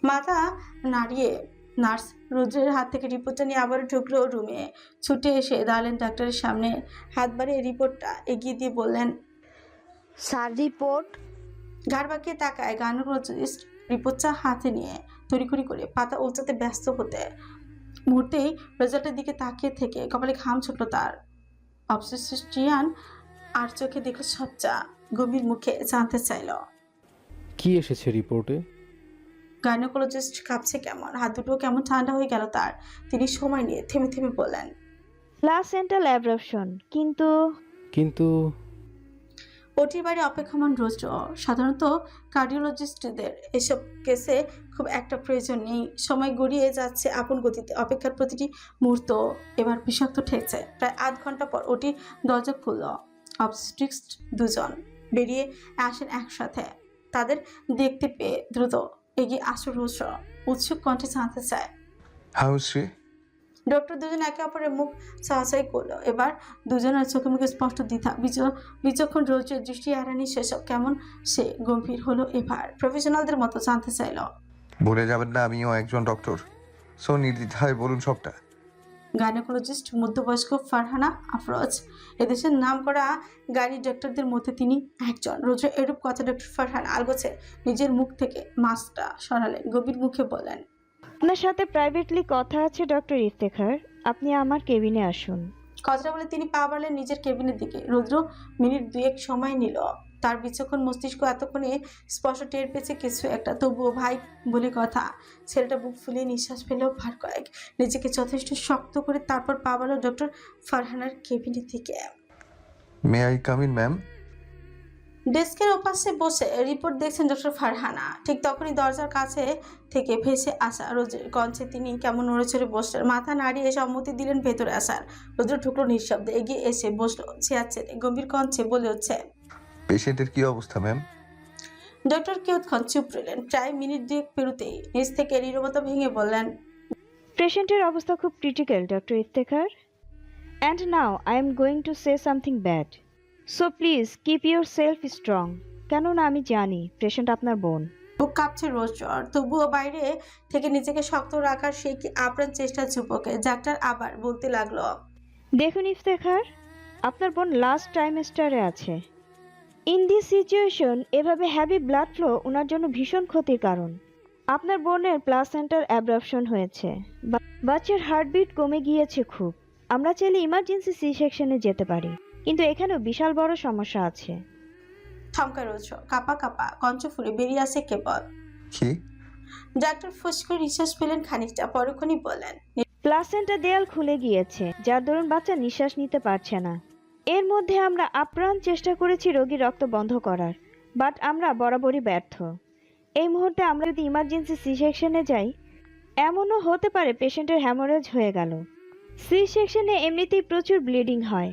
মাথা নাড়িয়ে নার্স রুদ্রের হাত থেকে রিপোর্টটা নিয়ে আবার ঢুকলো রুমে। ছুটে এসে দাঁড়ালেন ডাক্তারের সামনে, হাত বাড়িয়ে রিপোর্টটা এগিয়ে দিয়ে বললেন, স্যার রিপোর্ট। ঘাড় বাঁকিয়ে তাকায় গাইনোকোলজিস্ট রিপোর্টটা হাতে নিয়ে তড়িঘড়ি করে পাতা উল্টাতে ব্যস্ত হতে। মুহূর্তেই রেজাল্টের দিকে তাকিয়ে থেকে কপালে ঘাম ছুটল তার। অবসেসিস্টিয়ান আর চোখে দেখল সবচা গভীর মুখে জানতে চাইল, কি এসেছে রিপোর্টে? গাইনোকোলজিস্ট কাঁপছে কেমন, হাত দুটো কেমন ঠান্ডা হয়ে গেল তার। তিনি সময় নিয়ে থেমে থেমে বললেন, প্লাসেন্টাল অ্যাব্রাপশন। কিন্তু কিন্তু ওটির বাইরে অপেক্ষমান রোজ। সাধারণত কার্ডিওলজিস্টদের এসব কেসে খুব একটা প্রয়োজন নেই। সময় গড়িয়ে যাচ্ছে আপন গতিতে, অপেক্ষার প্রতিটি মুহূর্ত এবার বিষাক্ত ঠেকছে। প্রায় আধ ঘন্টা পর ওটির দরজা খুলল। অবস্ট্রিক্স দুজন বেরিয়ে আসেন একসাথে। তাদের দেখতে পেয়ে দ্রুত এগিয়ে আসো রোজ, উৎসুক কণ্ঠে জানতে চায়, হাউশ্রী। ডক্টর দুজন একে অপরের মুখ চাওয়াচাই করলো। এবার দুজনের চোখে মুখে স্পষ্ট দ্বিধা, বিচক্ষণ রোজের দৃষ্টি এড়ানি সেসব কেমন সে গম্ভীর হলো। এবার প্রফেশনালদের মতো জানতে চাইল, ভুলে যাবেন না আমিও একজন ডক্টর, সো নির্দ্বিধায় বলুন সবটা। গাইনোকোলজিস্ট মধ্যবয়স্ক ফারহানা আফরোজ, এদেশের নাম করা গাইনি ডক্টরদের মধ্যে তিনি একজন। রোজের এরূপ কথা ডক্টর ফারহানা আলগোছে নিজের মুখ থেকে মাস্কটা সরালেন, গভীর মুখে বলেন, আপনার সাথে প্রাইভেটলি কথা আছে ডক্টর ইফতেখার। আপনি আমার কেবিনে আসুন। কথাটা বলে তিনি পা বাড়লেন নিজের কেবিনের দিকে। রৌদ্র মিনিট দুয়েক সময় নিল। তার বিচক্ষণ মস্তিষ্ক এতক্ষণে স্পষ্ট টের পেয়েছে কিছু একটা। তবুও ভাই বলে কথা। ছেলেটা বুক ফুলিয়ে নিঃশ্বাস ফেলেও ভার কয়েক, নিজেকে যথেষ্ট শক্ত করে তারপর পা বাড়ল ডক্টর ফারহানার কেবিনের দিকে। May I come in ma'am? ডেস্কের ওপাশে বসে রিপোর্ট দেখছেন ডক্টর ফারহানা। ঠিক তখনই দরজার কাছে থেকে ভেসে আসা রোজের কঞ্চে তিনি কেমন নড়েচড়ে বসলেন, মাথা নাড়িয়ে সম্মতি দিলেন ভেতরে আসার। রোদ্র ঢুকলো নিঃশব্দে, এগিয়ে এসে বসলো চেয়ার ছেড়ে, গম্ভীর কণ্ঠে বলে হচ্ছে, পেশেন্টের কি অবস্থা ম্যাম? ডক্টর কিয়ৎক্ষণ চুপ রইলেন। প্রায় মিনিট দুয়েক পেরুতেই নিজ থেকে নীরবতা ভেঙে বললেন, পেশেন্টের অবস্থা খুব critical doctor Iftekhar. And now I am going to say something bad, so please keep your self strong. কেননা আমি জানি পেশেন্ট আপনার বোন। বুক কাঁপছে রোজ জ্বর, তবুও বাইরে থেকে নিজেকে শক্ত রাখার সেই কি আপ্রাণ চেষ্টা চুপকে। ডাক্তার আবার বলতে লাগলো, দেখুন ইফতেখার, আপনার বোন লাস্ট ট্রাইমেস্টারে আছে। ইন দিস সিচুয়েশন এভাবে হ্যাভি ব্লাড ফ্লো ওনার জন্য ভীষণ ক্ষতির কারণ। আপনার বোনের প্লাসেন্টার অ্যাব্রাপশন হয়েছে, বাচ্চার হার্টবিট কমে গিয়েছে খুব। আমরা চাইলে ইমার্জেন্সি সি সেকশনে যেতে পারি, কিন্তু এখানেও বিশাল বড় সমস্যা আছে। থমকা রোজ কাপা কাপা কঞ্চ ফুলে বেরিয়ে আসে কেবল। কি? ডাক্তার ফুস করে নিঃশ্বাস ফেলেন খানিকটা, পরক্ষণই বলেন, প্লাসেন্টা দেয়াল খুলে গিয়েছে, যার দরুন বাচ্চা নিঃশ্বাস নিতে পারছে না। এর মধ্যে আমরা আপ্রাণ চেষ্টা করেছি রোগীর রক্ত বন্ধ করার, বাট আমরা বরাবরই ব্যর্থ। এই মুহূর্তে আমরা যদি ইমার্জেন্সি সি সেকশনে যাই, এমনও হতে পারে পেশেন্টের হ্যামোরেজ হয়ে গেল। সি সেকশনে এমনিতেই প্রচুর ব্লিডিং হয়,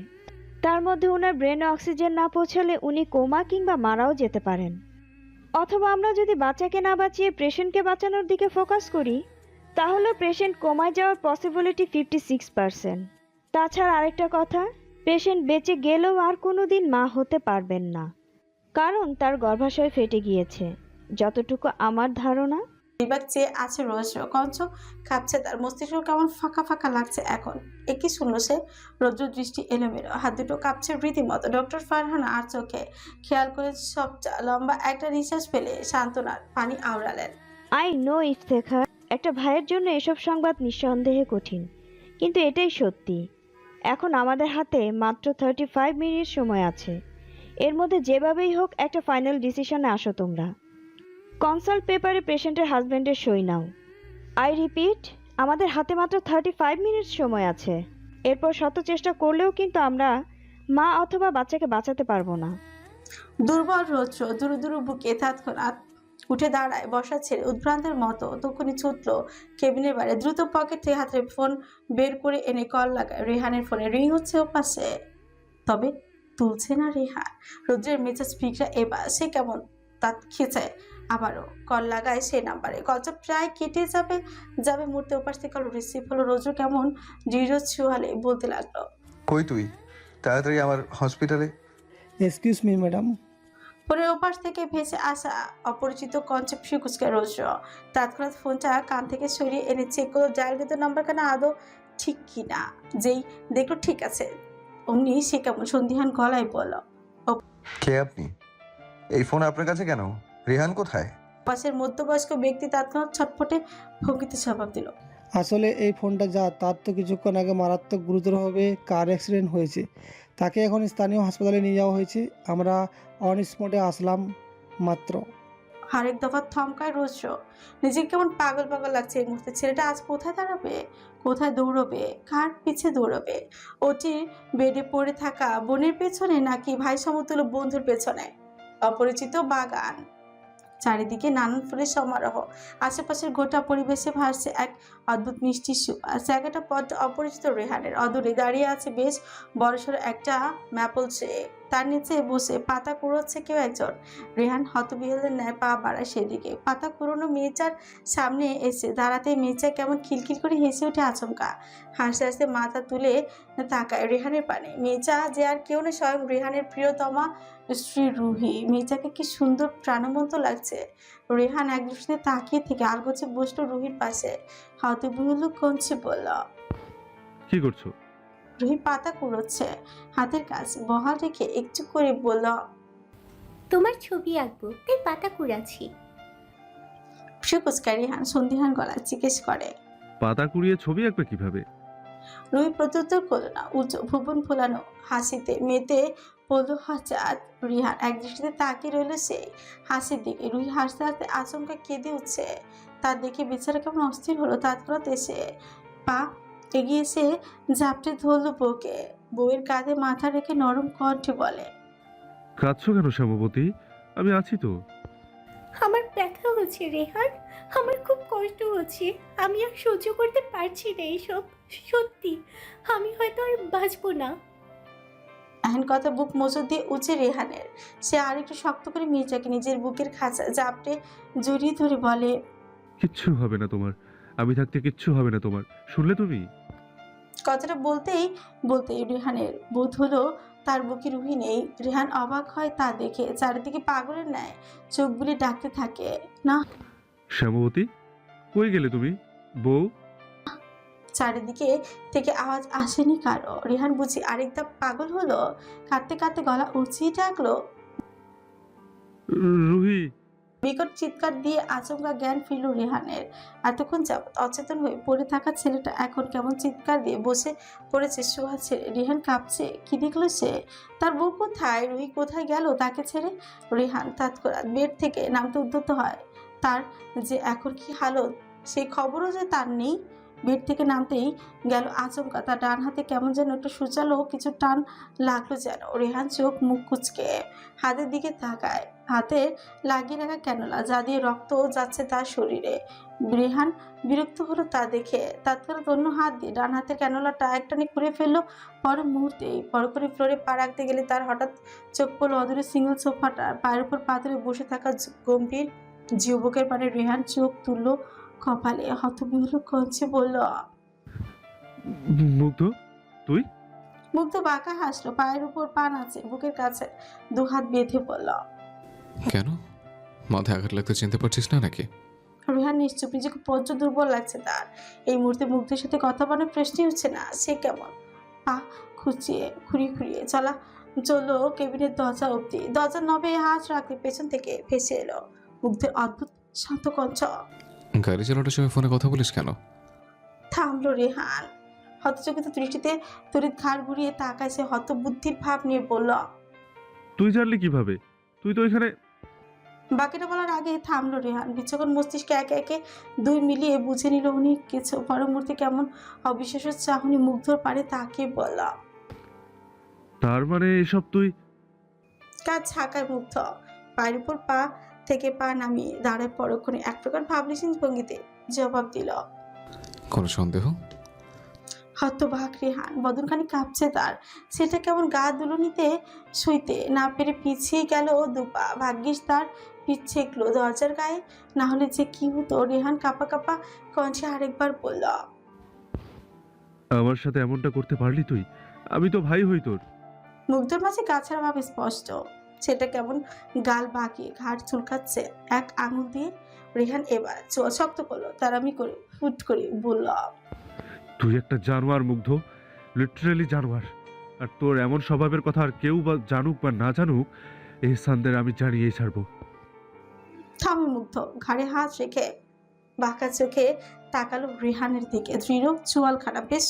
তার মধ্যে ওনার ব্রেনে অক্সিজেন না পৌঁছালে উনি কোমা কিংবা মারাও যেতে পারেন। অথবা আমরা যদি বাচ্চাকে না বাঁচিয়ে পেশেন্টকে বাঁচানোর দিকে ফোকাস করি, তাহলে পেশেন্ট কোমায় যাওয়ার পসিবিলিটি 56%। তাছাড়া আরেকটা কথা, পেশেন্ট বেঁচে গেলেও আর কোনো দিন মা হতে পারবেন না, কারণ তার গর্ভাশয় ফেটে গিয়েছে, যতটুকু আমার ধারণা। বিভাগ চেয়ে আছে রোজ, কঞ্চ কাঁপছে তার, মস্তিষ্ক কেমন ফাঁকা ফাঁকা লাগছে এখন। একই শুনলো সে, রৌদ্র দৃষ্টি এলোমেলো, হাত দুটো কাঁপছে রীতিমতো। ডক্টর ফারহানা আর চোখে খেয়াল করে সবচা লম্বা একটা নিঃশ্বাস ফেলে সান্ত্বনার পানি আওড়ালেন। আই নো ইফতেখার, একটা ভাইয়ের জন্য এসব সংবাদ নিঃসন্দেহে কঠিন, কিন্তু এটাই সত্যি। এখন আমাদের হাতে মাত্র 35 মিনিট সময় আছে। এর মধ্যে যেভাবেই হোক একটা ফাইনাল ডিসিশনে আসো তোমরা। কনসাল্ট পেপারে পেশেন্টের হাজব্যান্ডের সই নাও। আই রিপিট, আমাদের হাতে মাত্র 35 মিনিট সময় আছে। এরপর শত চেষ্টা করলেও কিন্তু আমরা মা অথবা বাচ্চাকে বাঁচাতে পারবো না। দুর্বল রৌদ্র দুরু দুরু বুকে তৎক্ষণাৎ উঠে দাঁড়ায়, বসা ছেড়ে উদ্ভ্রান্তের মতো তখনই ছুটল কেবিনের বাইরে। দ্রুত পকেট থেকে হাতে ফোন বের করে এনে কল লাগায় রেহানের ফোনে। রিং হচ্ছে ওপাশে, তবে তুলছে না রেহান। রৌদ্রের মেজাজ বিগড়া এবার, সে কেমন তাত খেঁচায়। আবারও কল লাগায় সে নাম্বারে। কলটা প্রায় কেটে যাবে মুহূর্তে ওপাশ থেকে কল রিসিভ হলো। রৌদ্র কেমন দৃঢ় ছুয়ালে বলতে লাগলো, কই তুই? তাড়াতাড়ি আমার হসপিটালে। Excuse me madam. ফোনের ওপাশ থেকে ভেসে আসা অপরিচিত কঞ্চে ফিকুচকে রোজ তৎক্ষণাৎ ফোনটা কান থেকে সরিয়ে এনে চেক করলো ডায়ালকৃত নাম্বার কেন আদৌ ঠিক কিনা। যেই দেখলো ঠিক আছে, অমনি সে কেমন সন্দিহান গলায় বলল, কে আপনি? এই ফোন আপনার কাছে কেন? রেহান কোথায়? পাশের মধ্যবয়স্ক ব্যক্তি তৎক্ষণাৎ ছটফটে ভঙ্গিতে জবাব দিল, আসলে এই ফোনটা যা, তার তো কিছুক্ষণ আগে মারাত্মক গুরুতরভাবে কার অ্যাক্সিডেন্ট হয়েছে। তাকে এখন স্থানীয় হাসপাতালে নিয়ে যাওয়া হয়েছে। আমরা অন স্পটে আসলাম মাত্র। আরেক দফা থমকায় রোজ। নিজেকে কেমন পাগল পাগল লাগছে এই মুহূর্তে। ছেলেটা আজ কোথায় দাঁড়াবে, কোথায় দৌড়বে, কার পিছে দৌড়বে? ওটির বেডে পড়ে থাকা বোনের পেছনে নাকি ভাই সমতুল্য বন্ধুর পেছনে? অপরিচিত বাগান, চারিদিকে নানান ফুলের সমারোহ, আশেপাশের গোটা পরিবেশে ভাসছে এক অদ্ভুত মিষ্টি সুবাস। জায়গাটা বড্ড অপরিচিত রেহানের। অদূরে দাঁড়িয়ে আছে বেশ বড়সড় একটা ম্যাপল ট্রে, তার নিচে বসে পাতা কুড়োচ্ছে কেউ একজন। রেহান হতবিহলের ন্যায় পা বাড়ায় সেদিকে। পাতা কুড়োনো মেয়েটার সামনে এসে দাঁড়াতে মেয়েটা কেমন খিলখিল করে হেসে ওঠে আচমকা। হাসতে হাসতে মাথা তুলে তাকায় রেহানের পানে। মেয়েটা যে আর কেউ না, স্বয়ং রেহানের প্রিয়তমা স্ত্রী রুহি। মেয়েটাকে কি সুন্দর প্রাণবন্ত লাগছে। রেহান এক দৃষ্টিতে তাকিয়ে থেকে আলগোছে বসলো রুহির পাশে। হতবিহ্বল কঞ্চে বলল, কি করছো? রুহি পাতা কুড়োচ্ছে, হাতের কাছে বহাল রেখে একটু করে বলল, তোমার ছবি আঁকবো তাই পাতা কুড়াচ্ছি। কুচকায় রেহান সন্দিহান গলায় জিজ্ঞেস করে। পাতা কুড়িয়ে ছবি আঁকবে কিভাবে? রুহি প্রত্যুত্তর করল না। উচ্চ ভুবন ফোলানো হাসিতে মেতে পড়ল হঠাৎ। রিহান এক দৃষ্টিতে তাকিয়ে রইল সেই হাসির দিকে। রুহি হাসতে হাসতে আচমকা কেঁদে উঠছে। তার দেখে বেচারা কেমন অস্থির হলো। তৎক্ষণাৎ এসে পা এগিয়ে এসে ঝাপটে ধরল বউকে। বউয়ের কাঁধে মাথা রেখে নরম কণ্ঠে বলে, কাঁদছো কেন শ্যামবতী? আমি আছি তো। আমার ব্যথা হচ্ছে রেহান, আমার খুব কষ্ট হচ্ছে। আমি আর সহ্য করতে পারছি না এইসব। সত্যি আমি হয়তো আর বাঁচবো না। এহেন কথা বুক মোচড় দিয়ে উঠছে রেহানের। সে আর একটু শক্ত করে মির্জাকে নিজের বুকের খাঁচা ঝাপটে জড়িয়ে ধরে বলে, কিচ্ছু হবে না তোমার, আমি থাকতে কিচ্ছু হবে না তোমার, শুনলে তুমি? কথাটা বলতেই বলতেই রেহানের বোধ হলো তার বুকে রুহি নেই। রেহান অবাক হয় তা দেখে। চারিদিকে পাগলের ন্যায় চোখ বুলে ডাকতে থাকে, না। শ্যামবতী, কই গেলে তুমি? বউ? চারিদিকে থেকে আওয়াজ আসেনি কারো। রেহান বুঝি আরেকটা পাগল হলো। কাঁদতে কাঁদতে গলা উঁচিয়ে ডাকলো। রুহি! বিকট চিৎকার দিয়ে আচমকা জ্ঞান ফিরল রেহানের। এতক্ষণ যাবৎ অচেতন হয়ে পড়ে থাকা ছেলেটা এখন কেমন চিৎকার দিয়ে বসে পড়েছে শোয়া ছেড়ে। রেহান কাঁপছে। কি দেখলো সে? তার বউ কোথায়? রুহি কোথায় গেল তাকে ছেড়ে? রেহান তৎক্ষণাৎ বেড থেকে নামতে উদ্যত হয়। তার যে এখন কি হালত সেই খবরও যে তার নেই। বেড থেকে নামতেই গেল আচমকা তার ডান হাতে কেমন যেন একটু সূচালো কিছু টান লাগলো যেন। রেহান চোখ মুখ কুচকে হাতের দিকে তাকায়। হাতে লাগিয়ে রাখা ক্যানোলা যা দিয়ে রক্ত যাচ্ছে তার শরীরে। রেহান বিরক্ত হলো তা দেখে। তৎক্ষণাৎ অন্য হাত দিয়ে ডান হাতের ক্যানোলাটা একটানে খুঁড়ে ফেললো। পর মুহূর্তেই পর করে ফ্লোরে পা রাখতে গেলে তার হঠাৎ চোখ পড়লো অদূরে সিঙ্গল সোফাটার পায়ের উপর পাথরে বসে থাকা গম্ভীর যুবকের পানে। রেহান চোখ তুললো কপালে, হতবিহ্বল কঞ্চে বলল, মুগ্ধ, তুই? মুগ্ধ বাঁকা হাসলো। পায়ের উপর পা আছে, বুকের কাছে দুহাত বেঁধে বলল, কেন? মাথায় আঘাত লাগতে চিনতে পারছিস না নাকি? রেহান নিশ্চুপ। নিজেকে প্রচুর দুর্বল লাগছে তার। এই মুহূর্তে মুগ্ধের সাথে কথা বলার প্রশ্নই হচ্ছে না। সে কেমন পা খুঁড়িয়ে চললো কেবিনের দরজা অব্দি। দরজার নবে হাত রাখতে পেছন থেকে ভেসে এলো মুগ্ধের অদ্ভুত শান্ত কঞ্চ। গাড়ি চালানোর সময় ফোনে কথা বলিস কেন? থামলো রেহান। হতচকিত দৃষ্টিতে তড়িৎ ঘাড় ঘুরিয়ে তাকায় সে। হতবুদ্ধির ভাব নিয়ে বলল, তুই জানলি কিভাবে? তুই তো এখানে। বাকিটা বলার আগে থামলো রেহান। বিচক্ষণ মস্তিষ্কে একে একে দুই মিলিয়ে বুঝে নিল অনেক কিছু। পরমুহূর্তে কেমন অবিশ্বাস্য চাহনি মুগ্ধর পারে তাকে বলল, তার মানে এসব তুই? কাজ ছাকায় মুগ্ধ। পায়ের উপর পা থেকে পা নামিয়ে দাঁড়ায় পরক্ষণে এক প্রকার ভাবলিসিন ভঙ্গিতে জবাব দিল। কোনো সন্দেহ? হতবাক রেহান। বদনখানি কাঁপছে তার। সেটা কেমন গা দুলুনিতে শুইতে না পেরে পিছিয়ে গেল দুপা। ভাগ্যিস তার পিছে এগলো দরজার গায়ে, না হলে যে কি হতো। রেহান কাঁপা কাঁপা কণ্ঠে আরেকবার বলল, আমার সাথে এমনটা করতে পারলি তুই? আমি তো ভাই হই তোর। মুগ্ধর মাঝে গাছার ভাব স্পষ্ট। ছেলেটা কেমন গাল বাঁকিয়ে ঘাড় চুলকাচ্ছে এক আঙুল দিয়ে। রেহান এবার চোয়া শক্ত করলো, তারামি করে ফুট করে বলল, তুই একটা জানোয়ার মুগ্ধ, লিটারেলি জানোয়ার। আর তোর এমন স্বভাবের কথা আর কেউ বা জানুক বা না জানুক, এহসানদের আমি জানিয়েই ছাড়বো। থামে মুগ্ধ, ঘাড়ে হাত রেখে বাঁকা চোখে তাকালো রেহানের দিকে। দৃঢ় চোয়ালখানা বেশ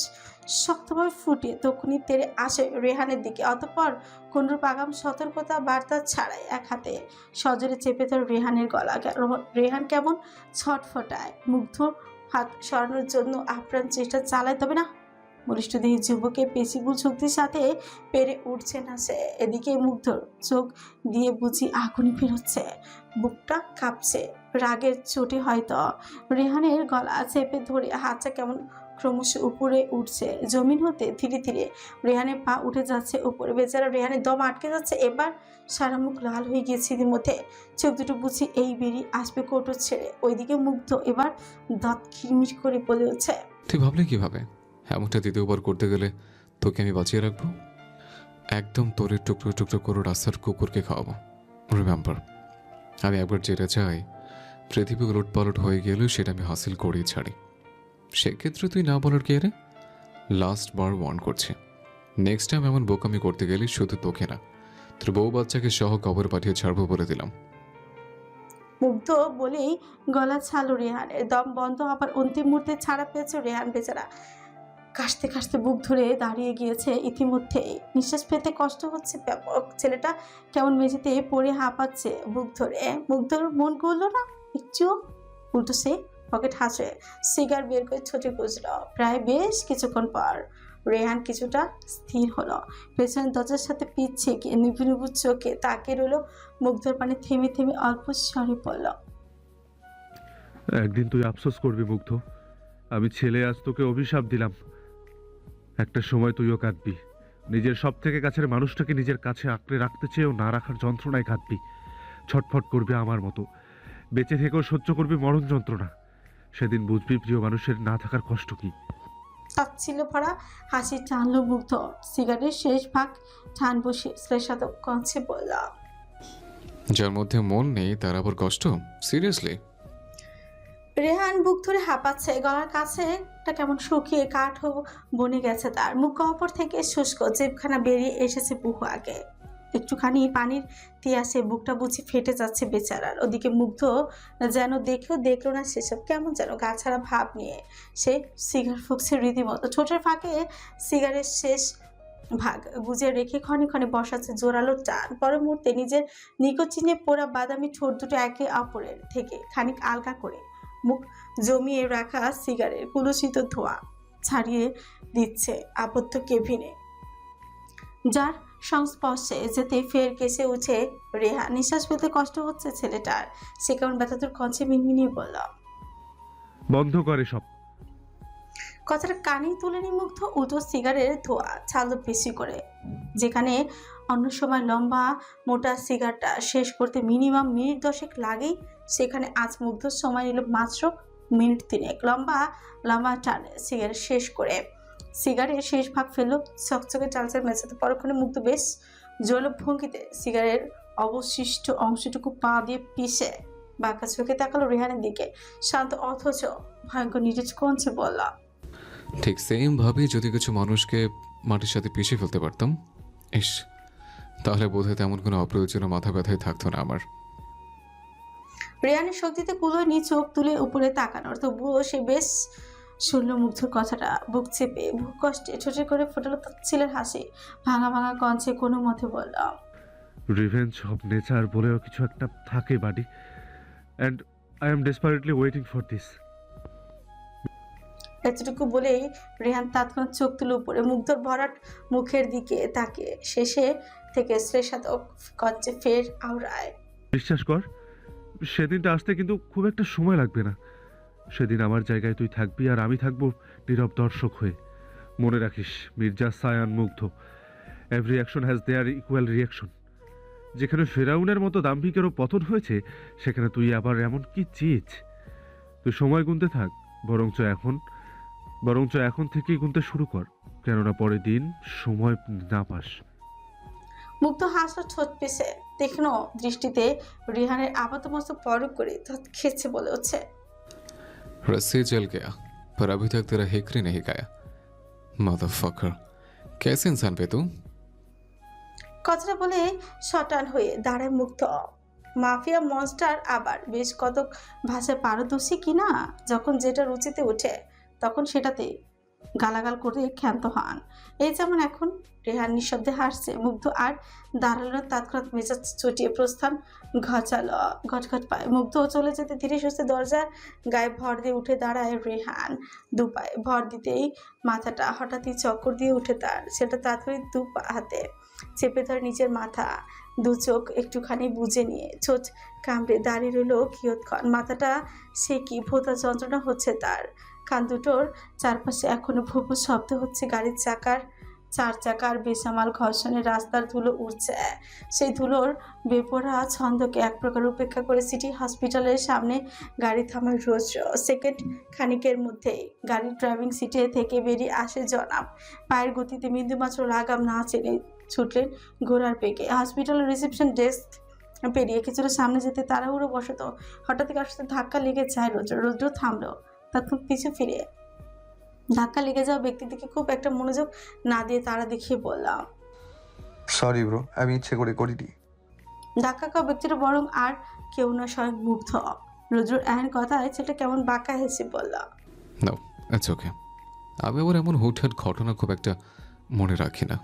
শক্তভাবে ফুটিয়ে তখনই তেড়ে আসে রেহানের দিকে। অতঃপর কোনরূপ আগাম সতর্কতা বার্তা ছাড়াই এক হাতে সজোরে চেপে ধরে রেহানের গলা। রেহান কেমন ছটফটায়। মুগ্ধ হাত সরানোর জন্য আপ্রাণ চেষ্টা চালায়, তবে না, বলিষ্ঠ দেহী যুবকের পেশিগুল শক্তির সাথে পেরে উঠছে না সে। এদিকে মুগ্ধর চোখ দিয়ে বুঝি আগুনি বেরোচ্ছে, বুকটা কাঁপছে রাগের চোটে। হয়তো রেহানের গলা চেপে ধরে হাতটা কেমন ক্রমশ উপরে উঠছে। জমিন হতে ধীরে ধীরে রেহানের পা উঠে যাচ্ছে উপরে। বেচারা রেহানের দম আটকে যাচ্ছে। এবার সারা মুখ লাল হয়ে গিয়েছে ইতিমধ্যে। চোখ দুটো বুঝি এই বেরিয়ে আসবে কোটর ছেড়ে। ওইদিকে মুগ্ধ এবার দাঁত খিরমির করে বলে উঠছে, তুই ভাবলে কিভাবে এমনটা দ্বিতীয়বার করতে গেলে তোকে আমি বাঁচিয়ে রাখবো? একদম তোরে টুকরো টুকরো করে রাস্তার কুকুরকে খাওয়াবো। রিমেম্বার, আমি একবার যেটা চাই, পৃথিবী উলট পালট হয়ে গেলেও সেটা আমি হাসিল করেই ছাড়ি। সেক্ষেত্রে তুই না বলার কে রে? লাস্ট বার ওয়ার্ন করছি, নেক্সট টাইম এমন বোকামি করতে গেলে শুধু তোকে না, তোর বউ বাচ্চাকে সহ কবর পাঠিয়ে ছাড়বো বলে দিলাম। মুগ্ধ বলেই গলা ছাড়লো রেহানের। দম বন্ধ হবার অন্তিম মুহূর্তে ছাড়া পেয়েছে রেহান। বেচারা কাশতে কাশতে বুক ধরে দাঁড়িয়ে গিয়েছে ইতিমধ্যে। নিঃশ্বাস পেতে কষ্ট হচ্ছে ব্যাপক। ছেলেটা কেমন মেঝেতে পড়ে হাঁপাচ্ছে বুক ধরে। মুগ্ধর মন গড়ল না একটু, উল্টো সে পকেট হাসে সিগার বের করে ছোটে গুজল। প্রায় বেশ কিছুক্ষণ পর রেহান কিছুটা স্থির হলো। পেছনের দরজার সাথে পিচ্ছে গিয়ে নিভু নিভু চোখে তাকিয়ে রইল। মুগ্ধর পানে থেমে থেমে অল্প স্বরে পড়ল, একদিন তুই আফসোস করবি মুগ্ধ। আমি ছেলে আজ তোকে অভিশাপ দিলাম। একটা সময় তুইও কাঁদবি। নিজের সব থেকে কাছের মানুষটাকে নিজের কাছে আঁকড়ে রাখতে চেয়েও না রাখার যন্ত্রণায় কাঁদবি। ছটফট করবি আমার মতো। বেঁচে থেকেও সহ্য করবি মরণ যন্ত্রণা। সেদিন বুঝবি প্রিয় মানুষের না থাকার কষ্ট কি। তাচ্ছিল্য ভরা হাসি টানলো মুগ্ধ। সিগারেটের শেষ ভাগ টান বসে শ্লেষাত কঞ্চে বলল, যার মধ্যে মন নেই তার আবার কষ্ট? সিরিয়াসলি? রেহান বুক ধরে হাঁপাচ্ছে। গলার কাছে কেমন শুকিয়ে কাঠ বনে গেছে তার। মুখ অপর থেকে শুষ্ক, জিভখানা বেরিয়ে এসেছে বহু আগে। একটুখানি পানির তিয়াসে বুকটা বুঝি ফেটে যাচ্ছে বেচারার। ওদিকে মুগ্ধ যেন দেখেও দেখলো না সেসব। কেমন যেন গাছাড়া ভাব নিয়ে সে সিগার ফুঁকছে রীতিমতো। ঠোঁটের ফাঁকে সিগারের শেষ ভাগ গুজে রেখে ক্ষণে ক্ষণে বসাচ্ছে জোরালো টান। পরের মুহূর্তে নিজের নিকোচিনে পোড়া বাদামি ঠোঁট দুটো একে অপরের থেকে খানিক আলগা করে মুখ জমিয়ে রাখা সিগারের কুলুষিত ধোঁয়া ছাড়িয়ে দিচ্ছে আবদ্ধ কেবিনে, যার সংস্পর্শে যেতে ফের কেসে উঠে রেহা। নিঃশ্বাস পেতে কষ্ট হচ্ছে ছেলেটার। সে কেমন ব্যথাতুর কঞ্চে মিনমিনিয়ে বলল, বন্ধ করে সব। কথাটা কানেই তুলেনি মুগ্ধ। উল্টো সিগারের ধোঁয়া ছাড়লো বেশি করে। যেখানে অন্য সময় লম্বা মোটা সিগারটা শেষ করতে মিনিমাম মিনিট 10 লাগেই, সেখানে আজ মুগ্ধর সময় নিল মাত্র মিনিট 3। লম্বা লম্বা টানে সিগারেট শেষ করে সিগারের শেষ ভাগ ফেললো চকচকে চালচাল মেঝেতে। পরক্ষণে মুগ্ধ বেশ জলভ ভঙ্গিতে সিগারের অবশিষ্ট অংশটুকু পা দিয়ে পিষে বাঁকা চোখে তাকালো রেহানের দিকে। শান্ত অথচ ভয়ঙ্কর নিজের কঞ্চে বলল, ঠিক সেম ভাবেই যদি কিছু মানুষকে মাটির সাথে পিষে ফেলতে পারতাম, ইস, তাহলে বোধহয় তেমন কোনো অপ্রয়োজনীয় মাথা ব্যথাই থাকতো না আমার। রেহানের শক্তিতে কুলোয় নিয়ে চোখ তুলে উপরে তাকানোর, তবুও সে বেশ শুনল মুগ্ধর কথাটা। বুক চেপে বুক কষ্টে ছোটে করে ফোটালো ছেলের হাসি। ভাঙা ভাঙা কঞ্চে কোনো মতে বলল, রিভেঞ্জ অফ নেচার বলেও কিছু একটা থাকে buddy, and I am desperately waiting for this. এতটুকু বলেই রেহান তৎক্ষণাৎ চোখ তুলে উপরে মুগ্ধর ভরাট মুখের দিকে তাকে শেষে থেকে শ্লেষাত কঞ্চে ফের আওড়ায়, বিশ্বাস কর, সেদিনটা আসতে কিন্তু খুব একটা সময় লাগবে না। সেদিন আমার জায়গায় তুই থাকবি আর আমি থাকবো নীরব দর্শক হয়ে। মনে রাখিস, Mirza, Sayan, Mugdha, every action has their equal reaction. যেখানে ফেরাউনের মতো দাম্ভিকেরও পতন হয়েছে, সেখানে তুই আবার এমন কি চিজ? তুই সময় গুনতে থাক, বরঞ্চ এখন থেকেই গুনতে শুরু কর, কেননা পরের দিন সময় না পাস। মুগ্ধ হাসলো ঠোঁট পিছে, তীক্ষ্ণ দৃষ্টিতে রেহানের আপাতমস্তক পরক করে দাঁত খেছে বলে হচ্ছে, रस्सी जल गया पर अभी तक तेरा हिकरी नहीं गया मदरफकर कैसे इंसान पे तू কথাটা বলে শটান হয়ে দাঁড়ায় মুগ্ধ। মাফিয়া মনস্টার আবার বেশ কতক ভাষায় পারদর্শী কিনা, যখন যেটা রুচিতে ওঠে তখন সেটাতে গালাগাল করে ক্ষান্ত হন। এই যেমন এখন রেহান নিঃশব্দে হাসছে, মুগ্ধ আর দাঁড়ালো তৎক্ষণাৎ মেজাজ চটিয়ে প্রস্থান ঘচালো। ঘটঘট পায় মুগ্ধ চলে যেতে ধীরে সুস্থে দরজার গায়ে ভর দিয়ে উঠে দাঁড়ায় রেহান। দুপায়ে ভর দিতেই মাথাটা হঠাৎই চক্কর দিয়ে উঠে তার, সেটা তাড়াতাড়ি হাতে চেপে ধরে নিচের মাথা, দু চোখ একটুখানি বুজে নিয়ে ছোট কামড়ে দাঁড়িয়ে রইল কিয়ৎক্ষণ। মাথাটা সে কি ভোতা যন্ত্রণা হচ্ছে তার, কান দুটোর চারপাশে এখনো ভূপু শব্দ হচ্ছে, গাড়ির চার চাকার বেসামাল ঘর্ষণে রাস্তার ধুলো উড়ছে। সেই ধুলোর বেপরা ছন্দকে এক প্রকার উপেক্ষা করে সিটি হসপিটালের সামনে গাড়ি থামায় রোজ। সেকেন্ড খানিকের মধ্যেই গাড়ির ড্রাইভিং সিটে থেকে বেরিয়ে আসে জনাব। পায়ের গতিতে বিন্দুমাত্র লাগাম না চেনে ছুটলেন ঘোড়ার বেগে। হসপিটালের রিসেপশন ডেস্ক পেরিয়ে কিছুটা সামনে যেতে তাড়াহুড়ো বসত হঠাৎ কার সাথে ধাক্কা লেগে যায় রৌদ্র থামলো। তখন পিছু ফিরে ধাক্কা লেগে যাওয়া ব্যক্তি দিকে খুব একটা মনোযোগ না দিয়ে তারা দেখিয়ে বললাম, সরি ব্রো, আমি ইচ্ছে করে করিনি। ধাক্কা খাওয়া ব্যক্তিটা বরং আর কেউ না, স্বয়ং মুগ্ধ। রৌদ্রর এহেন কথায় সেটা কেমন বাঁকা হেসে বললাম, নো ইটস ওকে আমি আবার এমন হুটহাট ঘটনা খুব একটা মনে রাখি না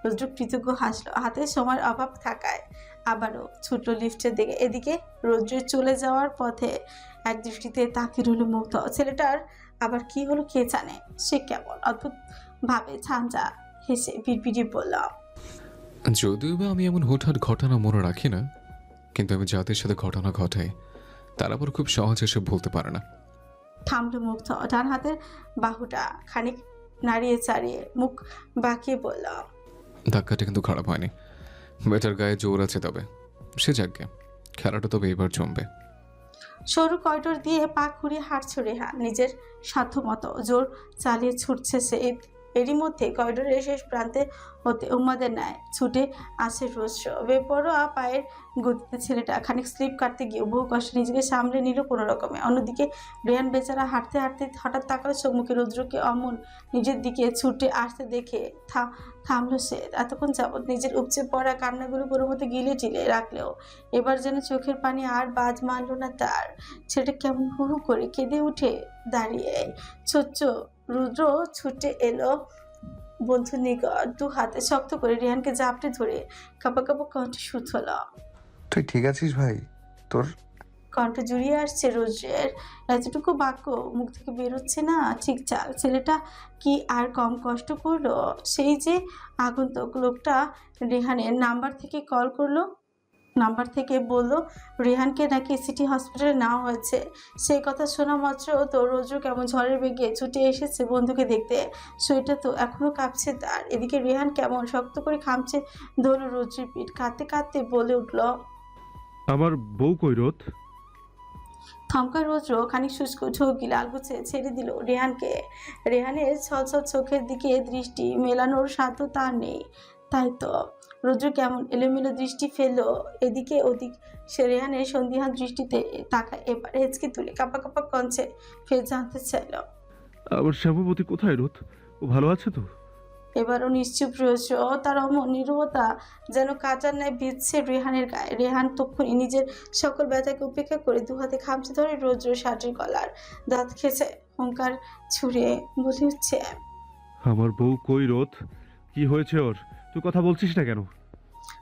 রৌদ্র কৃতজ্ঞ হাসলো। হাতে সময়ের অভাব থাকায় আবারও ছুটল লিফটের দিকে। এদিকে রৌদ্রের চলে যাওয়ার পথে এক দৃষ্টিতে তাকিয়ে রইল মুগ্ধ। ছেলেটার আবার কি হলো কে জানে, সে কেমন অদ্ভুত ভাবে ঝাঞ্ঝা হেসে বিড়বিড়িয়ে বললাম, যদিও বা আমি এমন হুটহাট ঘটনা মনে রাখি না, কিন্তু আমি যাদের সাথে ঘটনা ঘটাই তারা আবার খুব সহজে এসে বলতে পারে না। থামলো মুগ্ধ। ডান হাতের বাহুটা খানিক নাড়িয়ে চাড়িয়ে মুখ বাঁকিয়ে বললাম, ধাক্কাটা কিন্তু খারাপ হয়নি, বেটার গায়ে জোর আছে, তবে সে যাকে খেলাটা তবে এবার জমবে। সরু করিডোর দিয়ে পা ঘুরিয়ে হাঁটছে রেহান, নিজের সাধ্য মতো জোর চালিয়ে ছুটছে সে। এরই মধ্যে করিডোরের শেষ প্রান্তে হতে উম্মাদের ন্যায় ছুটে আসে রোজ। বেপরোয়া পায়ের গতিতে ছেলেটা খানিক স্লিপ কাটতে গিয়ে বহু কষ্টে নিজেকে সামলে নিল কোনো রকমে। অন্যদিকে রেহান বেচারা হাঁটতে হাঁটতে হঠাৎ তাকালো চোখমুখে রৌদ্রকে অমন নিজের দিকে ছুটে আসতে দেখে থামলো সে। এতক্ষণ যাবৎ নিজের উপচে পড়া কান্নাগুলো কোনো মতো গিলে টিলে রাখলেও এবার যেন চোখের পানি আর বাজ মানল না তার। ছেলেটা কেমন হু হু করে কেঁদে উঠে দাঁড়িয়ে ছোট্ট রুদ্র ছুটে এলো বন্ধুর নিকট, দু হাতে শক্ত করে রেহানকে জাপটে ধরে কাঁপা কাঁপা কণ্ঠে শুথল। তুই ঠিক আছিস ভাই? তোর কণ্ঠ জুড়িয়ে আসছে রোজের, এতটুকু বাক্য মুখ থেকে বেরোচ্ছে না ঠিক চাল। ছেলেটা কি আর কম কষ্ট করলো? সেই যে আগন্তুক লোকটা রেহানের নাম্বার থেকে কল করলো, নাম্বার থেকে বলল রেহানকে নাকি সিটি হসপিটালে নেওয়া হয়েছে। সেই কথা শোনা মাত্র তো রোজ কেমন ঝড়ের বেগে ছুটে এসেছে বন্ধুকে দেখতে। শরীরটা তো এখনো কাঁপছে তার। এদিকে রেহান কেমন শক্ত করে খামছে ধরল রোজের পিঠ, কাঁদতে কাঁদতে বলে উঠল, আমার বউ কৈরত। থমকা রৌদ্র খানিক শুষ্ক ঢোক গিলে আলগুছে ছেড়ে দিল রেহানকে। রেহানের ছলছল চোখের দিকে দৃষ্টি মেলানোর সাধ্য তার নেই, তাই তো রৌদ্র কেমন এলোমেলো দৃষ্টি ফেললো এদিকে ওদিক। সে রেহানের সন্দিহান দৃষ্টিতে তাকায়, এবার হেঁচকি তুলে কাঁপা কাঁপা কঞ্চে ফের জানতে চাইল, আমার শ্যামবতী কোথায় রোদ? ও ভালো আছে তো? এবারও নিশ্চুপ রয়েছে। তার অমন নীরবতা যেন কাঁচার ন্যায় বিঁধছে রেহানের গায়ে। রেহান তক্ষুনি নিজের সকল ব্যথাকে উপেক্ষা করে দু হাতে খামচে ধরে রৌদ্র শার্টের গলার দাঁত খেছে হুঙ্কার ছুঁড়ে বলে উঠছে, আমার বউ কৈরত, কি হয়েছে ওর? তুই কথা বলছিস না কেন?